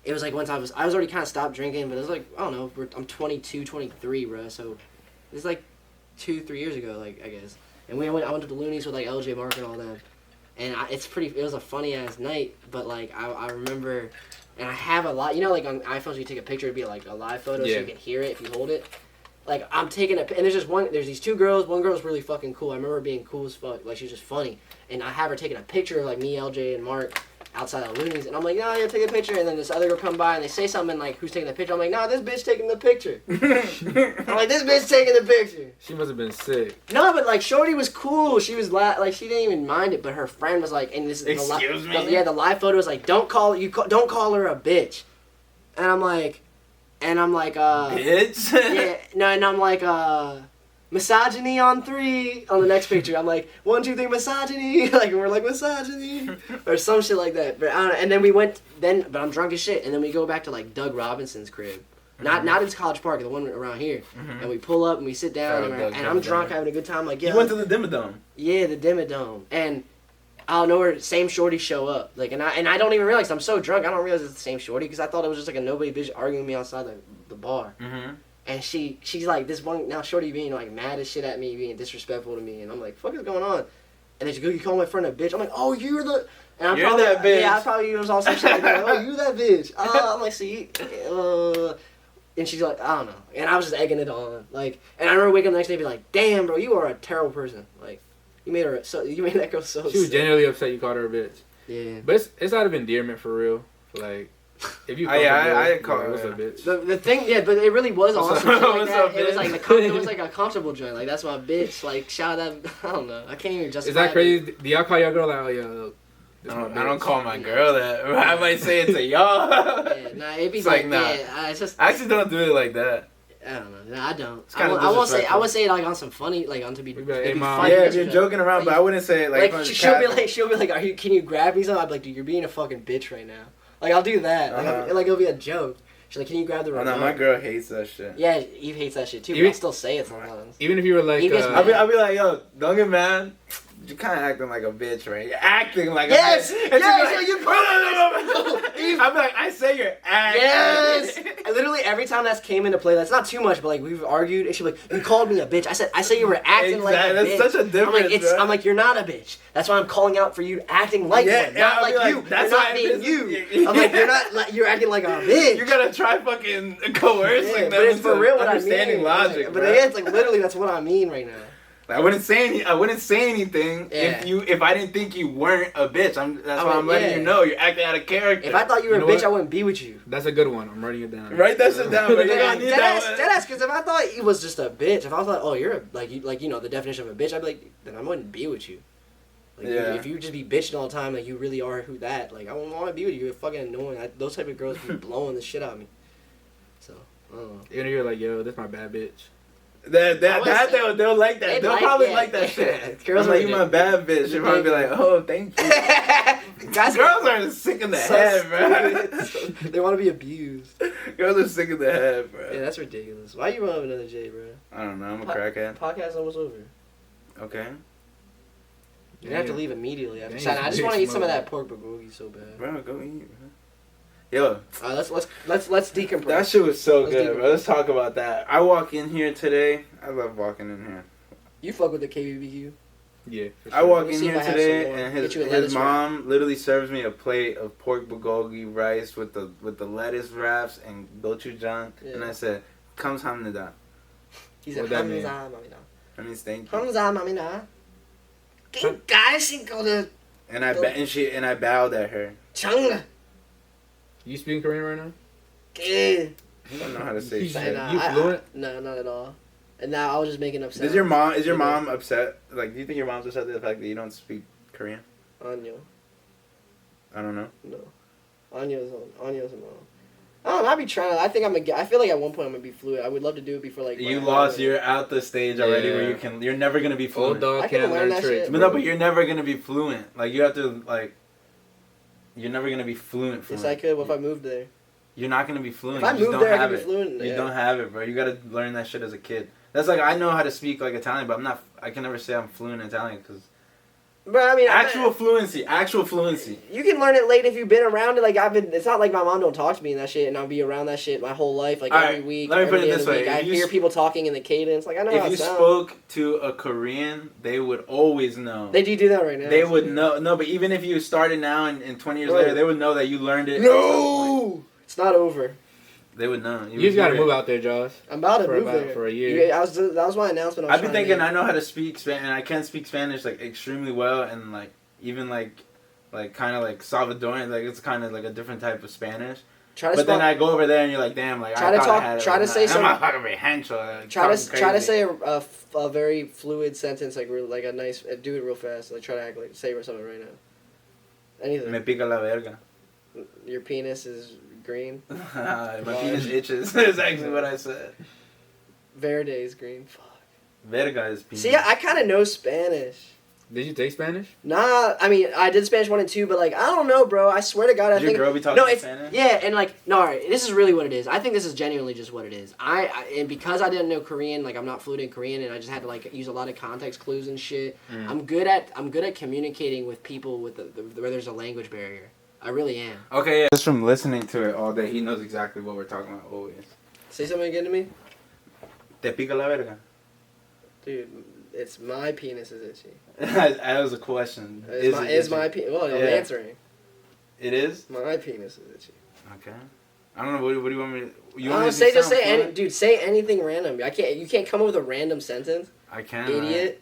B: It was like one time I was already kind of stopped drinking, but it was like I don't know. I'm 22, 23, bro. So it's like 2-3 years ago, like I guess. And I went to the Loonies with like LJ Mark and all them. And it was a funny ass night, but like I remember, and I have a lot, you know, like on iPhones you take a picture, it'd be like a live photo so you can hear it if you hold it. Like I'm taking and there's these two girls, one girl's really fucking cool, I remember her being cool as fuck, like she's just funny. And I have her taking a picture of like me, LJ, and Mark outside of Loonies, and I'm like, no, you're taking a picture, and then this other girl come by and they say something like, who's taking the picture? I'm like, no, this bitch taking the picture. I'm like, this bitch taking the picture.
E: She must have been sick.
B: No, but like Shorty was cool. She was like she didn't even mind it, but her friend was like, and this is
C: Excuse me?
B: yeah, the live photo was like, don't call her a bitch, and I'm like,
C: Bitch.
B: yeah, no, and I'm like, misogyny on 3 on the next picture. I'm like 1, 2, 3 misogyny, like we're like misogyny or some shit like that. But I don't know. And then we went but I'm drunk as shit. And then we go back to like Doug Robinson's crib, not in College Park, the one around here. And we pull up and we sit down and I'm drunk having a good time. Like
C: You went to the Dimmadome.
B: yeah, the Dimmadome, and out of nowhere, same shorty show up. Like and I don't even realize I'm so drunk. I don't realize it's the same shorty because I thought it was just like a nobody bitch arguing with me outside the bar.
C: Mm-hmm.
B: And she's like, this one, now shorty being like mad as shit at me, being disrespectful to me. And I'm like, fuck is going on? And then she goes, you call my friend a bitch? I'm like, oh, you're the... And I'm
C: You're
B: probably,
C: that bitch.
B: Yeah, I probably was all some shit like that. Like, oh, you that bitch. I'm like, see? And she's like, I don't know. And I was just egging it on. Like, and I remember waking up the next day and be like, damn, bro, you are a terrible person. Like, you made that girl so
E: She was
B: sick.
E: genuinely upset you called her a bitch.
B: Yeah.
E: But it's out of endearment for real. Like, if you
C: I call her
E: what's a bitch.
B: The thing, yeah, but it really was
C: What's
B: awesome.
C: up?
B: Shit like
C: What's
B: that.
C: up,
B: It was
C: bitch?
B: like it was like a comfortable joint. Like that's my bitch. Like shout out. I don't know. I can't even justify.
E: Is that
B: it.
E: crazy? Do y'all call your girl like, oh, yo, this my
C: I
E: bitch?
C: don't call my girl that. I might say it to y'all.
B: Yeah, nah, it'd be
C: It's
B: like,
C: like, nah.
B: yeah, it's just
C: I actually don't do it like that.
B: I don't know. No, I don't.
C: It's kinda
B: I won't say. I
C: disrespectful.
B: would say it like on some funny, like on to be.
E: We'd be like,
B: it'd
E: hey,
B: be
E: mom.
B: funny
C: Yeah, if
B: as
C: you're
B: shit.
C: joking around, but I wouldn't say it like.
B: Like she'll be like, can you grab me something? I'd be like, dude, you're being a fucking bitch right now. Like I'll do that. Like, like it'll be a joke. She's like, can you grab the
C: Oh
B: remote?
C: no, my girl hates that shit.
B: Yeah, Eve hates that shit too. But
E: Even-
B: I still say it sometimes.
E: Even if you were like,
B: Eve gets
C: I'll be like, yo, don't get mad. You're kind of acting like a bitch, right? You're acting like
B: Yes!
C: a bitch.
B: Yes!
C: Like,
B: You
C: I'm like, I say you're acting.
B: Yes! I literally, every time that's came into play, that's not too much, but like we've argued, and she's like, you called me a bitch. I said you were acting like a
C: Exactly.
B: bitch.
C: That's such a difference, bro.
B: I'm like, you're not a bitch. That's why I'm calling out for you acting like
C: Yeah,
B: one,
C: yeah,
B: not
C: I'll
B: like
C: be like,
B: you.
C: that's
B: You're
C: why
B: not being
C: this is-
B: you. I'm like, you're not. Like, you're acting like a bitch.
C: You gotta try fucking coercing
B: Yeah,
C: them
B: but it's for
C: into
B: real what I
C: understanding
B: mean.
C: logic,
B: Like,
C: bro.
B: but yeah, it's like literally that's what I mean right now.
C: I wouldn't say anything
B: Yeah.
C: if I didn't think you weren't a bitch. That's why I'm letting
B: yeah.
C: you know you're acting out of character.
B: If I thought you were
E: You
B: a
E: know
B: bitch,
E: what?
B: I wouldn't be with you.
E: that's a good one. I'm writing it down.
C: Write that shit down, bro. You
B: Yeah,
C: don't need that one.
B: deadass, because if I thought he was just a bitch, if I thought, oh, you're you know the definition of a bitch, I'd be like, then I wouldn't be with you. Like,
C: Yeah.
B: if you just be bitching all the time, like you really are who that, like I wouldn't want to be with you. You're fucking annoying. Those type of girls be blowing the shit out of me. So, I don't know.
E: Even if you're like, yo, this my bad bitch.
C: They'll like that.
B: They'd
C: They'll
B: like-
C: probably
B: yeah.
C: like that shit.
B: Girls
C: I'm like,
B: are
C: you my bad bitch. She'll probably be like, oh, thank you.
B: Guys,
C: Girls are sick in the
B: so
C: head, bro.
B: stupid. They want to be abused.
C: Girls are sick in the head, bro.
B: Yeah, that's ridiculous. Why you run another J, bro?
C: I don't know. I'm a
B: Po-
C: crackhead.
B: Podcast almost over.
C: Okay.
B: You're gonna have to leave immediately after.
E: Damn,
B: I just want to eat some of
E: smoke.
B: that pork bulgogi so bad.
C: Bro, go eat, bro. Yo,
B: Let's decompress.
C: that shit was so
B: Let's
C: good,
B: do-
C: bro. Let's talk about that. I walk in here today. I love walking in here.
B: You fuck with the KBBQ.
E: Yeah. For
C: I walk
B: Let me
C: in
B: see if
C: here
B: I have
C: today,
B: some more.
C: and
B: Get you a
C: his
B: lettuce
C: mom literally serves me a plate of pork bulgogi rice with the lettuce wraps and gochujang,
B: Yeah.
C: and I said, "Kamsahamnida."
B: He said,
E: What that mean?
B: Hamza, mamina.
C: That means thank you.
B: Hamza, mamina. King guys in go to
C: And I bowed at her.
B: Changa.
E: You speaking Korean right now?
B: Okay.
C: I don't know how to say
E: You
C: shit.
E: said- You fluent?
B: No, not at all. And now I was just making up sounds.
C: Is your mom upset? Like, do you think your mom's upset at the fact that you don't speak Korean?
B: Anyo.
C: I don't know.
B: No. Anyo's mom. I don't know, I be trying. I feel like at one point I'm gonna be fluent. I would love to do it before like.
C: You
B: my-
C: lost. You're out the stage already
E: Yeah.
C: where you're never gonna be
E: Old
C: fluent.
E: dog
B: I can
E: can't
B: learn
E: learn
B: that
E: tricks.
B: shit.
C: But no, but you're never gonna be fluent. Like, you have to, like, you're never gonna be fluent.
B: Yes, I could. What if I moved there?
C: You're not gonna be fluent.
B: If I
C: You just
B: moved
C: don't
B: there, I
C: have
B: could be
C: it.
B: fluent.
C: You
B: Yeah.
C: don't have it, bro. You gotta learn that shit as a kid. That's like, I know how to speak like Italian, but I can never say I'm fluent in Italian because
B: But I mean,
C: Actual fluency.
B: you can learn it late if you've been around it. Like it's not like my mom don't talk to me and that shit, and I'll be around that shit my whole life, like every
C: Alright,
B: week.
C: let me
B: every
C: put it
B: day of
C: this
B: the
C: way.
B: week. I
C: If you
B: hear people talking in the cadence. Like I know how
C: If
B: it
C: you
B: sounds.
C: spoke to a Korean, they would always know.
B: They do that right now.
C: They would know. No, but even if you started now and 20 years later, they would know that you learned it. At some point.
B: No, it's not over.
C: They would know.
E: You just gotta move out there, Josh.
B: I'm about to move there
E: for a year.
B: Yeah, that was my announcement.
C: I've been thinking I know how to speak Spanish, and I can speak Spanish like extremely well, and like even like kind of like Salvadorian, like it's kind of like a different type of Spanish. But then I go over there and you're like, damn, like
B: try
C: I
B: to
C: thought
B: talk.
C: I had it.
B: Try to say
C: I'm not
B: something.
C: fucking very hencho.
B: Try to say a very fluid sentence, like like a nice. Do it real fast. Like try to act like say something right now. Anything.
C: Me pica la verga.
B: Your penis is green.
C: My penis itches. Is actually what I said.
B: Verde is green. Fuck.
C: Verga is penis.
B: See, I kind of know Spanish.
E: Did you take Spanish?
B: Nah, I mean, I did Spanish 1 and 2, but like, I don't know, bro. I swear to God, I
C: Did
B: think.
C: your girl be talking
B: it's
C: Spanish?
B: yeah, and like, no, all right, this is really what it is. I think this is genuinely just what it is. And because I didn't know Korean, like, I'm not fluent in Korean, and I just had to like use a lot of context clues and shit. I'm good at communicating with people with where there's a language barrier. I really am.
C: Okay, yeah. Just from listening to it all day, he knows exactly what we're talking about always.
B: Say something again to me,
C: Te pica la verga.
B: dude. It's my penis is itchy.
C: That was a question.
B: Is my penis? Well, I'm
C: Yeah.
B: answering.
C: It is?
B: My penis is itchy.
C: Okay. I don't know. What do you want me to... You want
B: I
C: me
B: don't
C: to
B: say just
C: sound
B: say
C: fluent?
B: dude. Say anything random. You can't come up with a random sentence.
C: I can.
B: Idiot.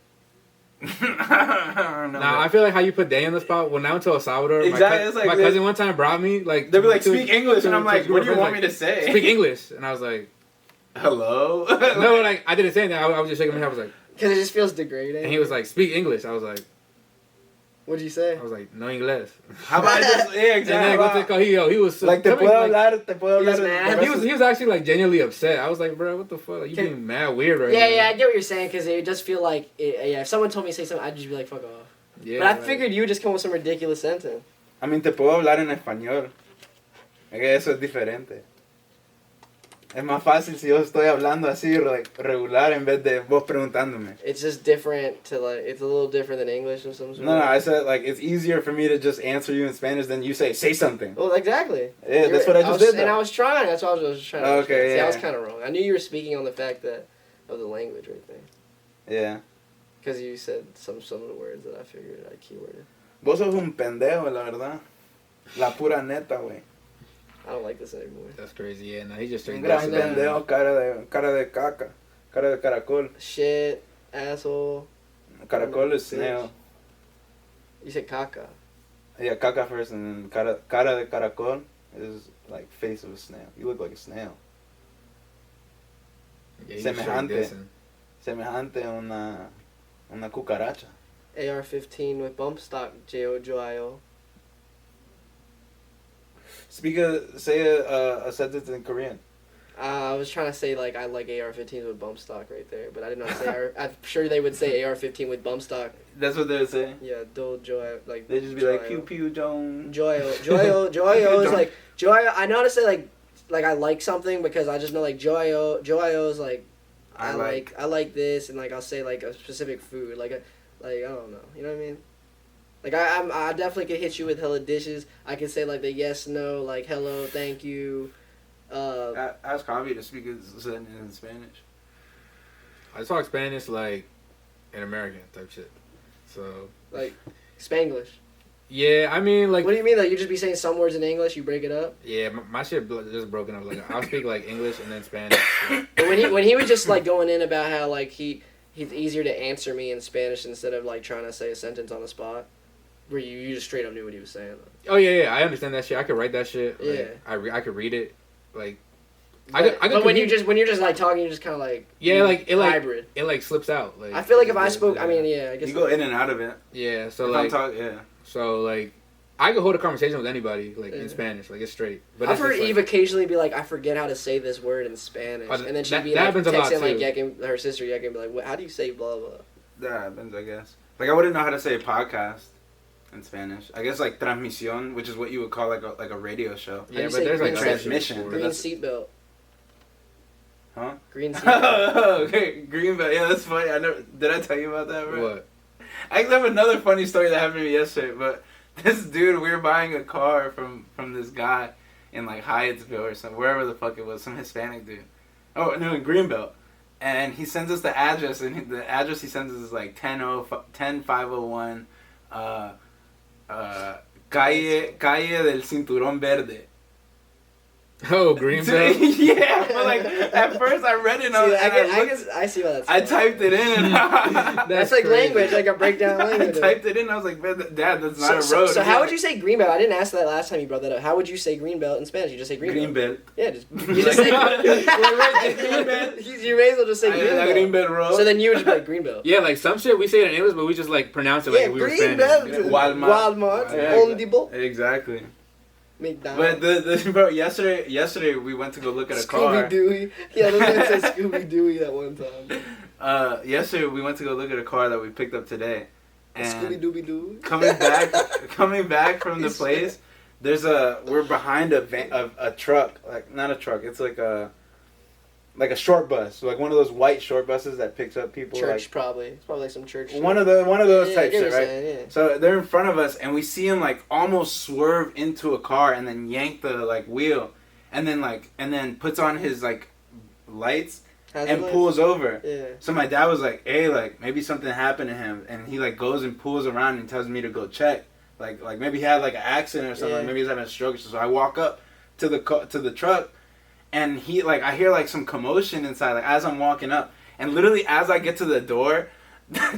C: I don't know.
E: Nah, I feel like how you put Day on the spot. When I went to El Salvador,
C: Exactly, it's like
E: my
C: this.
E: cousin one time brought me like.
C: They'll be like,
E: to-
C: speak English, and I'm like,
E: to
C: what do you
E: girlfriends,
C: want
E: like,
C: me to say?
E: Speak English, and I was like,
C: Hello?
E: no, like I didn't say that. I was just shaking my head. I was like,
B: Because it just feels degrading.
E: and he was like, speak English. I was like,
B: What'd you say?
E: no English.
C: How about I just... Yeah,
E: And then
C: exactly.
E: what's it called? He was
C: Like, te
E: tell me,
C: puedo
E: like,
C: hablar, te puedo
B: He was
C: hablar.
B: mad.
E: he was actually like genuinely upset. I was like, bro, what the fuck? Like, you being mad weird right now.
B: Yeah, I get what you're saying because it does feel like, if someone told me to say something, I'd just be like, fuck off.
E: Yeah,
B: But I
E: like-
B: figured you would just come up with some ridiculous sentence.
C: I mean, te puedo hablar en español. Es que eso es diferente. Es más fácil si yo estoy hablando así regular en vez de vos preguntándome.
B: It's just different to like, it's a little different than English in some sort.
C: No, I said like it's easier for me to just answer you in Spanish than you say something.
B: Well, exactly.
C: Yeah, that's what I just did.
B: And I was trying. That's what I was trying to
C: Okay,
B: See,
C: yeah.
B: I was kind of wrong. I knew you were speaking on the fact that of the language right there.
C: Yeah.
B: Because you said some of the words that I figured I keyworded.
C: Vos sos un pendejo, la verdad. La pura neta, güey.
B: I don't like this anymore.
E: That's crazy. Yeah, no, he just
C: Un
E: straight
C: gran
B: That's
C: pendejo, cara de caca. Cara de caracol.
B: Shit, asshole.
C: Caracol is
B: Bitch.
C: snail.
B: You said caca.
C: Yeah, caca first, and then cara de caracol is like face of a snail. You look like a snail.
E: Yeah, he just straight
C: Semejante.
E: dissing.
C: Semejante a una cucaracha.
B: AR-15 with bump stock, J-O-J-I-O.
C: Say a sentence in Korean.
B: I was trying to say, like, I like AR-15s with bump stock right there, but I didn't know how to say I'm sure they would say AR-15 with bump stock.
C: That's what they would say.
B: Yeah, do joy, like...
C: They just be like, pew pew Joan.
B: Joyo is like... Joyo, I know how to say, like I like something because I just know, like, Joyo is like... I like this, and, like, I'll say, like, a specific food. Like, I don't know. You know what I mean? Like, I definitely could hit you with hella dishes. I could say, like, the yes, no, like, hello, thank you.
C: Ask Javi to speak in Spanish.
E: I talk Spanish like an American type shit. So
B: Like, Spanglish.
E: yeah, I mean like
B: What do you mean? Like, you just be saying some words in English, you break it up?
E: yeah, my shit just broken up. Like I'll speak like English and then Spanish.
B: But when he was just, like, going in about how, like, he's easier to answer me in Spanish instead of, like, trying to say a sentence on the spot. Where you just straight up knew what he was saying.
E: Oh yeah, I understand that shit. I could write that shit. Like,
B: Yeah.
E: I could read it. Like
B: But,
E: I could
B: but when
E: commu-
B: you're just like talking, you're just kind of like
E: like it like
B: hybrid.
E: it like slips out. Like
B: I feel like if I spoke, I mean, yeah, I guess
C: You go in and out of it.
E: yeah. So
C: If
E: like
C: I'm talking, yeah.
E: so like I could hold a conversation with anybody like
B: Yeah.
E: in Spanish. Like it's straight. But
B: I've
E: it's
B: heard
E: just, like,
B: Eve occasionally be like, I forget how to say this word in Spanish, and then she'd
E: that
B: be like
E: happens a lot,
B: texting like
E: too.
B: Yekin, her sister Yekin, be like, how do you say blah blah?
C: That happens, I guess. Like I wouldn't know how to say a podcast in Spanish. I guess like transmisión, which is what you would call like a radio show.
B: How do
E: Yeah,
B: you
E: but
B: say
E: there's like
B: green
C: transmission?
E: section for
B: Green
E: it.
B: seatbelt.
C: Huh?
B: Green seatbelt.
C: Okay, Greenbelt. Yeah, that's funny. Did I tell you about that, bro?
E: What?
A: I have another funny story that happened to me yesterday, but this dude, we were buying a car from this guy in like Hyattsville or something, wherever the fuck it was, some Hispanic dude. Oh, no, in Greenbelt. And he sends us the address, and the address he sends us is like 10501 calle del Cinturón Verde.
E: Oh, Greenbelt.
A: Yeah, but like at first I read it and
B: I see what that's.
A: I typed it in.
B: That's like
E: crazy.
B: language, like a breakdown language.
A: I typed it in. I was like, Dad, that's not a road.
B: So how would you say Greenbelt? I didn't ask that last time you brought that up. How would you say Greenbelt in Spanish? You just say Greenbelt.
A: Greenbelt.
B: Yeah, you just say
A: Greenbelt.
B: You may as well just say Greenbelt.
A: Greenbelt Road.
B: So then you would just be like Greenbelt.
E: Yeah, like some shit we say it in English, but we just like pronounce it like we were Spanish.
B: Greenbelt.
A: Walmart.
B: Home Depot.
A: Exactly.
B: McDonald's.
A: But bro, yesterday we went to go look at a car.
B: Scooby Dooey. Yeah, those guys said Scooby Dooey that one time.
A: Yesterday we went to go look at a car that we picked up today. And
B: Scooby Dooby Doo.
A: coming back from the place, we're behind a truck, like not a truck, it's like a short bus, like one of those white short buses that picks up people.
B: Church,
A: like,
B: probably. It's probably like some church.
A: one of those type shit, right?
B: Saying, yeah.
A: So they're in front of us, and we see him like almost swerve into a car, and then yank the like wheel, and then puts on his like lights and pulls over.
B: Yeah.
A: So my dad was like, "Hey, like maybe something happened to him," and he like goes and pulls around and tells me to go check, like maybe he had like an accident or something,
B: Yeah.
A: like maybe he's having a stroke. So I walk up to the truck, and he like I hear like some commotion inside, like as I'm walking up, and literally as I get to the door,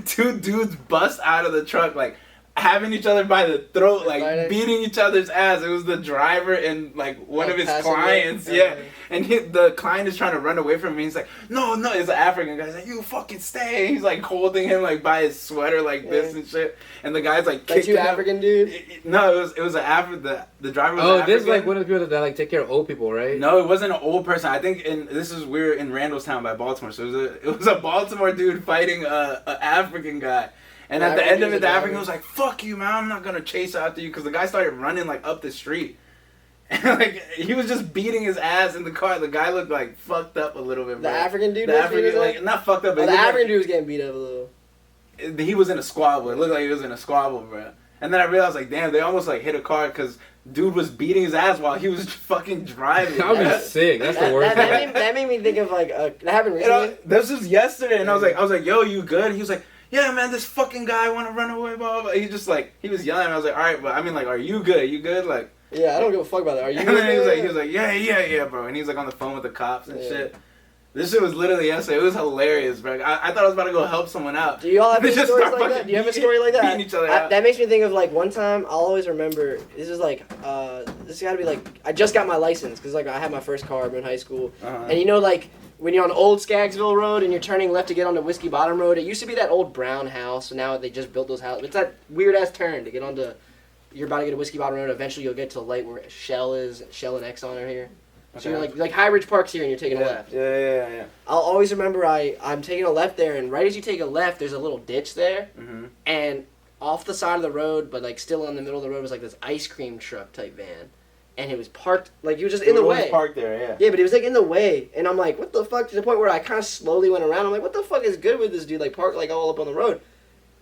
A: two dudes bust out of the truck, like having each other by the throat, like beating each other's ass. It was the driver and like one of his clients, yeah. And the client is trying to run away from me. He's like, no, it's an African guy. He's like, you fucking stay. He's like holding him like by his sweater like this and shit. And the guy's like
B: two African dudes?
A: No, it was an African. The driver was
E: African.
A: African.
E: This is like one of the people that like take care of old people, right?
A: No, it wasn't an old person. I think we were in Randallstown by Baltimore. So it was a Baltimore dude fighting a African guy. And at the end of it, the African was like, fuck you, man, I'm not going to chase after you. Because the guy started running, like, up the street. And, like, he was just beating his ass in the car. The guy looked, like, fucked up a little bit, bro.
B: The African dude?
A: The African, like, not fucked up, but
B: the African dude was getting beat up a little.
A: He was in a squabble. It looked like he was in a squabble, bro. And then I realized, like, damn, they almost, like, hit a car because dude was beating his ass while he was fucking driving.
E: That would be sick. That's the worst.
B: That made me think of, like, that happened recently.
A: This was yesterday, and I was like, yo, you good? He was like, yeah, man, this fucking guy want to run away, blah, blah, blah. He just, like, he was yelling. I was like, all right, but I mean, like, are you good? You good? Like,
B: yeah, I don't give a fuck about that. Are you
A: and
B: good?
A: then he was like, yeah, bro. And he was, like, on the phone with the cops and shit. This shit was literally yesterday. It was hilarious, bro. I thought I was about to go help someone out.
B: Do you all have any
A: They just
B: stories
A: start
B: like that? Do you have a story like that?
A: beating each other out.
B: That makes me think of, like, one time, I'll always remember, this is, like, this got to be, like, I just got my license, because, like, I had my first car in high school. And, you know, like, when you're on Old Skaggsville Road and you're turning left to get onto Whiskey Bottom Road, it used to be that old brown house, so now they just built those houses. It's that weird-ass turn to get onto, you're about to get to Whiskey Bottom Road, eventually you'll get to the light where Shell and Exxon are here. So you're like High Ridge Park's here and you're taking a left.
A: Yeah.
B: I'll always remember I'm taking a left there, and right as you take a left, there's a little ditch there, and off the side of the road, but like still in the middle of the road, was like this ice cream truck type van, and it was parked like he was just in the way.
A: It was parked there, yeah.
B: Yeah, but he was like in the way, and I'm like, what the fuck? To the point where I kind of slowly went around. I'm like, what the fuck is good with this dude? Like parked like all up on the road,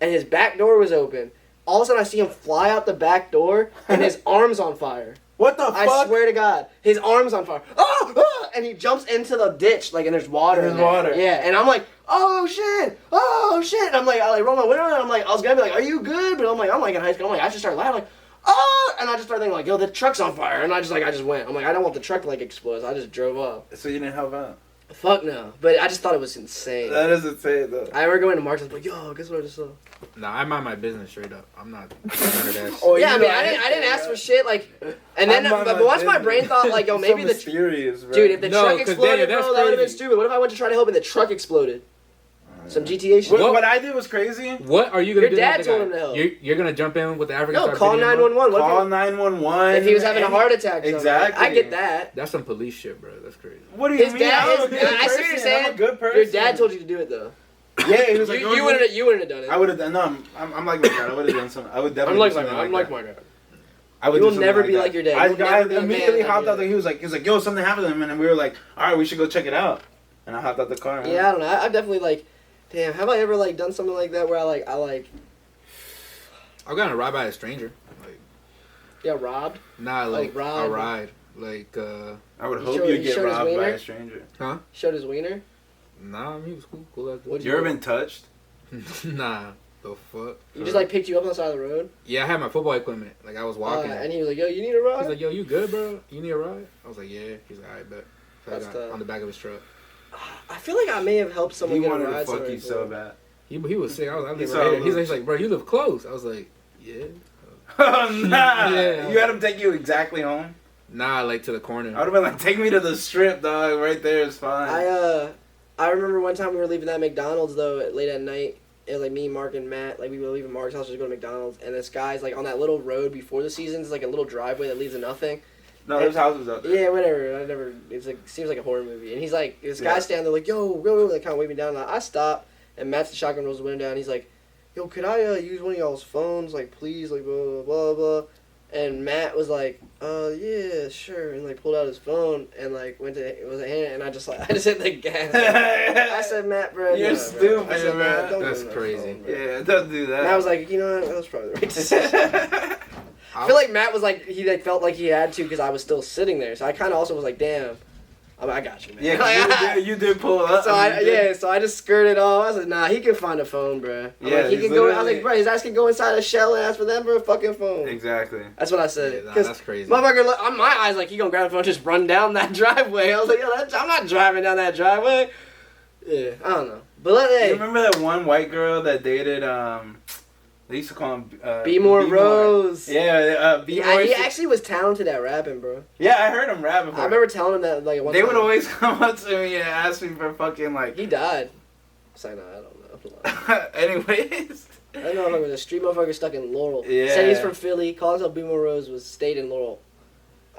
B: and his back door was open. All of a sudden, I see him fly out the back door, and his arm's on fire.
A: What the fuck?
B: I swear to God, his arm's on fire. Oh! And he jumps into the ditch, like, and there's water.
A: There's water.
B: Yeah, and I'm like, oh shit! And I'm like, I roll my window, and I'm like, I was gonna be like, are you good? But I'm like in high school. I'm like, I just started laughing, like, oh! And I just started thinking, like, yo, the truck's on fire. And I just went. I'm like, I don't want the truck to like explode. So I just drove up.
A: So you didn't help out?
B: Fuck no. But I just thought it was insane.
A: That is insane, though.
B: I remember going to Mark's and like, yo, guess what I just saw?
E: Nah, I mind my business straight up. I'm not under that.
A: Oh,
B: yeah, I mean, I didn't ask for shit, like, and then, but once my brain thought, like, yo, maybe the
A: mysterious, bro.
B: dude, if the truck exploded,
E: that's
B: bro, that would have been
E: crazy.
B: stupid. What if I went to try to help and the truck exploded? Some GTA shit.
A: What I did was crazy.
E: What are you gonna
B: Your
E: do?
B: dad
E: with the
B: told
E: guy?
B: him to help.
E: You're gonna jump in with the African.
B: No,
E: start
B: call
E: beating him up?
B: 911.
A: Call 911.
B: If he was having a heart attack. Or
A: exactly.
B: something. I get that.
E: That's some police shit, bro. That's crazy.
A: What do you
B: His
A: mean?
B: dad.
A: I'm a good
B: I see what you're
A: person.
B: saying.
A: I'm a good person.
B: Your dad told you to do it though.
A: Yeah, he was like,
B: you wouldn't have done it.
A: I would have done. No, I'm like my dad. I would have done something. I would definitely.
B: I'm like my dad.
A: I would
B: You
A: do
B: will
A: something
B: never be
A: that.
B: like your dad.
A: I
B: You'll never be a
A: immediately
B: man
A: hopped
B: like
A: out there. He was like, yo, something happened to him, and we were like, all right, we should go check it out. And I hopped out the car.
B: Yeah, I don't know. I've definitely like, damn, have I ever like done something like that where I
E: I got in a ride by a stranger. Like,
B: Yeah, robbed.
E: nah, like
B: ride.
E: a ride. Like,
C: I would
B: You
C: hope
B: showed-
C: you
B: you
C: get
B: showed his
C: robbed by
B: wiener?
C: a stranger.
B: Showed his wiener.
E: nah, I mean, he was cool as
B: What'd
C: You ever been touched?
E: Nah, the fuck.
B: He just like picked you up on the side of the road.
E: Yeah, I had my football equipment. Like I was walking.
B: And he was like, "Yo, you need a ride?"
E: He's like, "Yo, you good, bro? You need a ride?" I was like, "Yeah." He's like, "I bet." So I
B: That's
E: got
B: tough.
E: on the back of his truck.
B: I feel like I may have helped someone
C: He
B: get a
C: wanted
B: ride.
C: to fuck
B: somewhere
C: you so
B: before.
C: bad.
E: He was sick. I
C: He
E: was
C: saw a
E: right
C: little
E: here. He's like, "Bro, you live close." I was like, "Yeah."
C: Oh, nah.
E: Yeah.
C: You had him take you exactly home?
E: Nah, like to the corner.
C: I would have been like, take me to the strip, dog. Right there is fine.
B: I remember one time we were leaving that McDonald's though late at night. It was like me, Mark, and Matt. Like we were leaving Mark's house to go to McDonald's, and this guy's like on that little road before the seasons, it's like a little driveway that leads to nothing.
C: No, there's houses out there.
B: Yeah, whatever. It's like seems like a horror movie. And he's like, this guy's standing there like, yo, like kind of waving down. I stop, and Matt's the shotgun rolls the window down. He's like, yo, could I use one of y'all's phones? Like, please, like blah blah blah blah. And Matt was like, yeah, sure, and like pulled out his phone and like went to it was a hand, and I just hit the gas. I said, Matt, bro,
C: You're
B: no,
C: stupid,
B: bro. I said,
C: man.
B: don't
E: That's
B: give him that
E: crazy.
B: phone, bro.
C: Yeah, don't do that.
B: And I was like, you know what? That was probably the right decision. I feel like Matt was like he like felt like he had to because I was still sitting there, so I kind of also was like, damn, I got you, man.
C: Yeah, 'cause you did pull up.
B: So so I just skirted off. I was like, nah, he can find a phone, bro. I'm
C: Yeah,
B: like, he
C: he's
B: can go. I was
C: literally-
B: like, bro, his ass can go inside a shell and ask for them for a fucking phone.
C: Exactly.
B: That's what I said.
E: Nah,
B: 'Cause
E: that's crazy.
B: motherfucker, on my eyes, like he gonna grab the phone, and just run down that driveway. I was like, yo, I'm not driving down that driveway. Yeah, I don't know, but
C: You
B: hey,
C: remember that one white girl that dated they used to call him
B: Be More Rose.
C: Yeah, Be More.
B: He actually was talented at rapping, bro.
C: Yeah, I heard him rap before.
B: I remember telling him that like one
C: They
B: time.
C: would always come up to me and ask me for fucking like.
B: He died. So no, I don't know.
C: Anyways.
B: I don't know if I was a street motherfucker stuck in Laurel.
C: Yeah.
B: Said he's from Philly. Called himself Be More Rose. Was stayed in Laurel.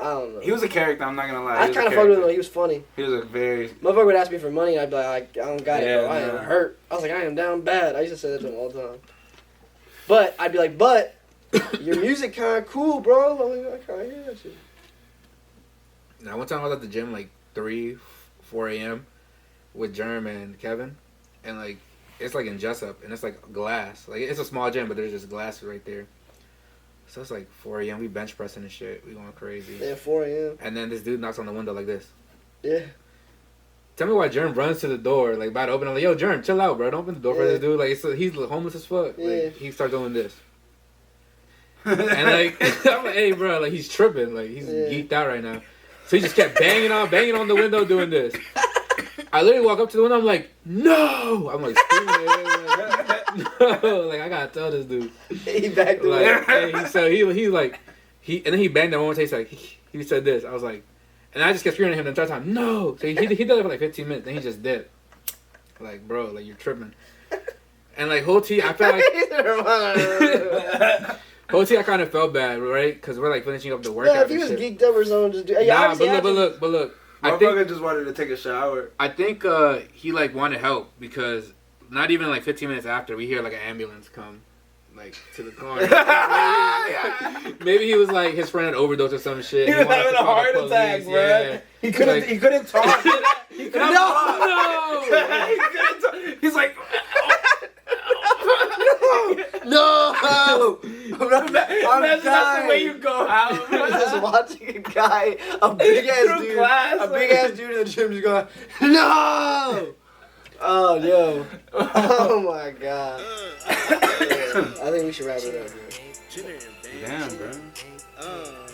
B: I don't know.
C: He was a character. I'm not gonna lie.
B: I kind of fucked with him. He was funny.
C: He was a very.
B: Motherfucker would ask me for money. I'd be like, I don't got it,
C: Yeah,
B: bro. I
C: nah.
B: am hurt. I was like, I am down bad. I used to say that to him all the time. But I'd be like, but your music kind of cool, bro. I'm like, I kind of hear that shit.
E: Now, one time I was at the gym like 3, 4 a.m. with Germ and Kevin, and like it's like in Jessup, and it's like glass. Like it's a small gym, but there's just glasses right there. So it's like 4 a.m. We bench pressing and shit. We going crazy.
B: Yeah, 4 a.m.
E: And then this dude knocks on the window like this.
B: Yeah.
E: Tell me why Germ runs to the door, like about to open. I'm like, yo, Germ, chill out, bro. Don't open the door for
B: Yeah.
E: this dude. Like he's homeless as fuck.
B: Yeah.
E: Like he starts doing this. And like I'm like, hey, bro, like he's tripping. Like he's
B: Yeah.
E: geeked out right now. So he just kept banging on the window doing this. I literally walk up to the window. I'm like, no. I'm like screaming. Like, no. Like I gotta tell this dude.
B: He backed away.
E: Like, hey, he like and then he banged that one more time. He's like he said this. I was like, and I just kept screaming at him the entire time. No. So he did it for like 15 minutes. Then he just did. Like bro, like you're tripping. And like whole T, I felt like. Whole T, I kind of felt bad, right? Because we're like finishing up the workout.
B: Yeah, if he was
E: and shit.
B: geeked up or something, just do. Yeah,
E: Nah,
B: obviously
E: but look. I
C: Motherfucker
E: think
C: just wanted to take a shower.
E: he like wanted help because not even like 15 minutes after we hear like an ambulance come like to the car. Maybe he was like his friend had overdosed or some shit.
C: He was
E: wanted
C: having
E: to
C: a
E: call the
C: heart
E: police.
C: attack, bro.
E: Yeah.
C: He couldn't.
E: Like-
C: he couldn't talk. He couldn't talk.
E: No.
C: He couldn't talk. He's like.
B: No!
C: Imagine that's the way you go out.
B: I was just watching a guy, a big ass
C: Through
B: dude,
C: glass.
B: a big ass dude in the gym just going, no! Oh, yo. Oh my god. I think we should wrap it up, bro.
C: Damn, bro.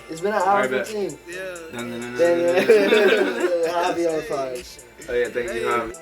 B: It's been an hour
C: Alright, bet.
B: 15.
C: Dun, dun, dun, dun,
B: Then,
C: dun, dun, dun, dun.
B: Javi on fire.
C: Oh yeah, thank you, Javi.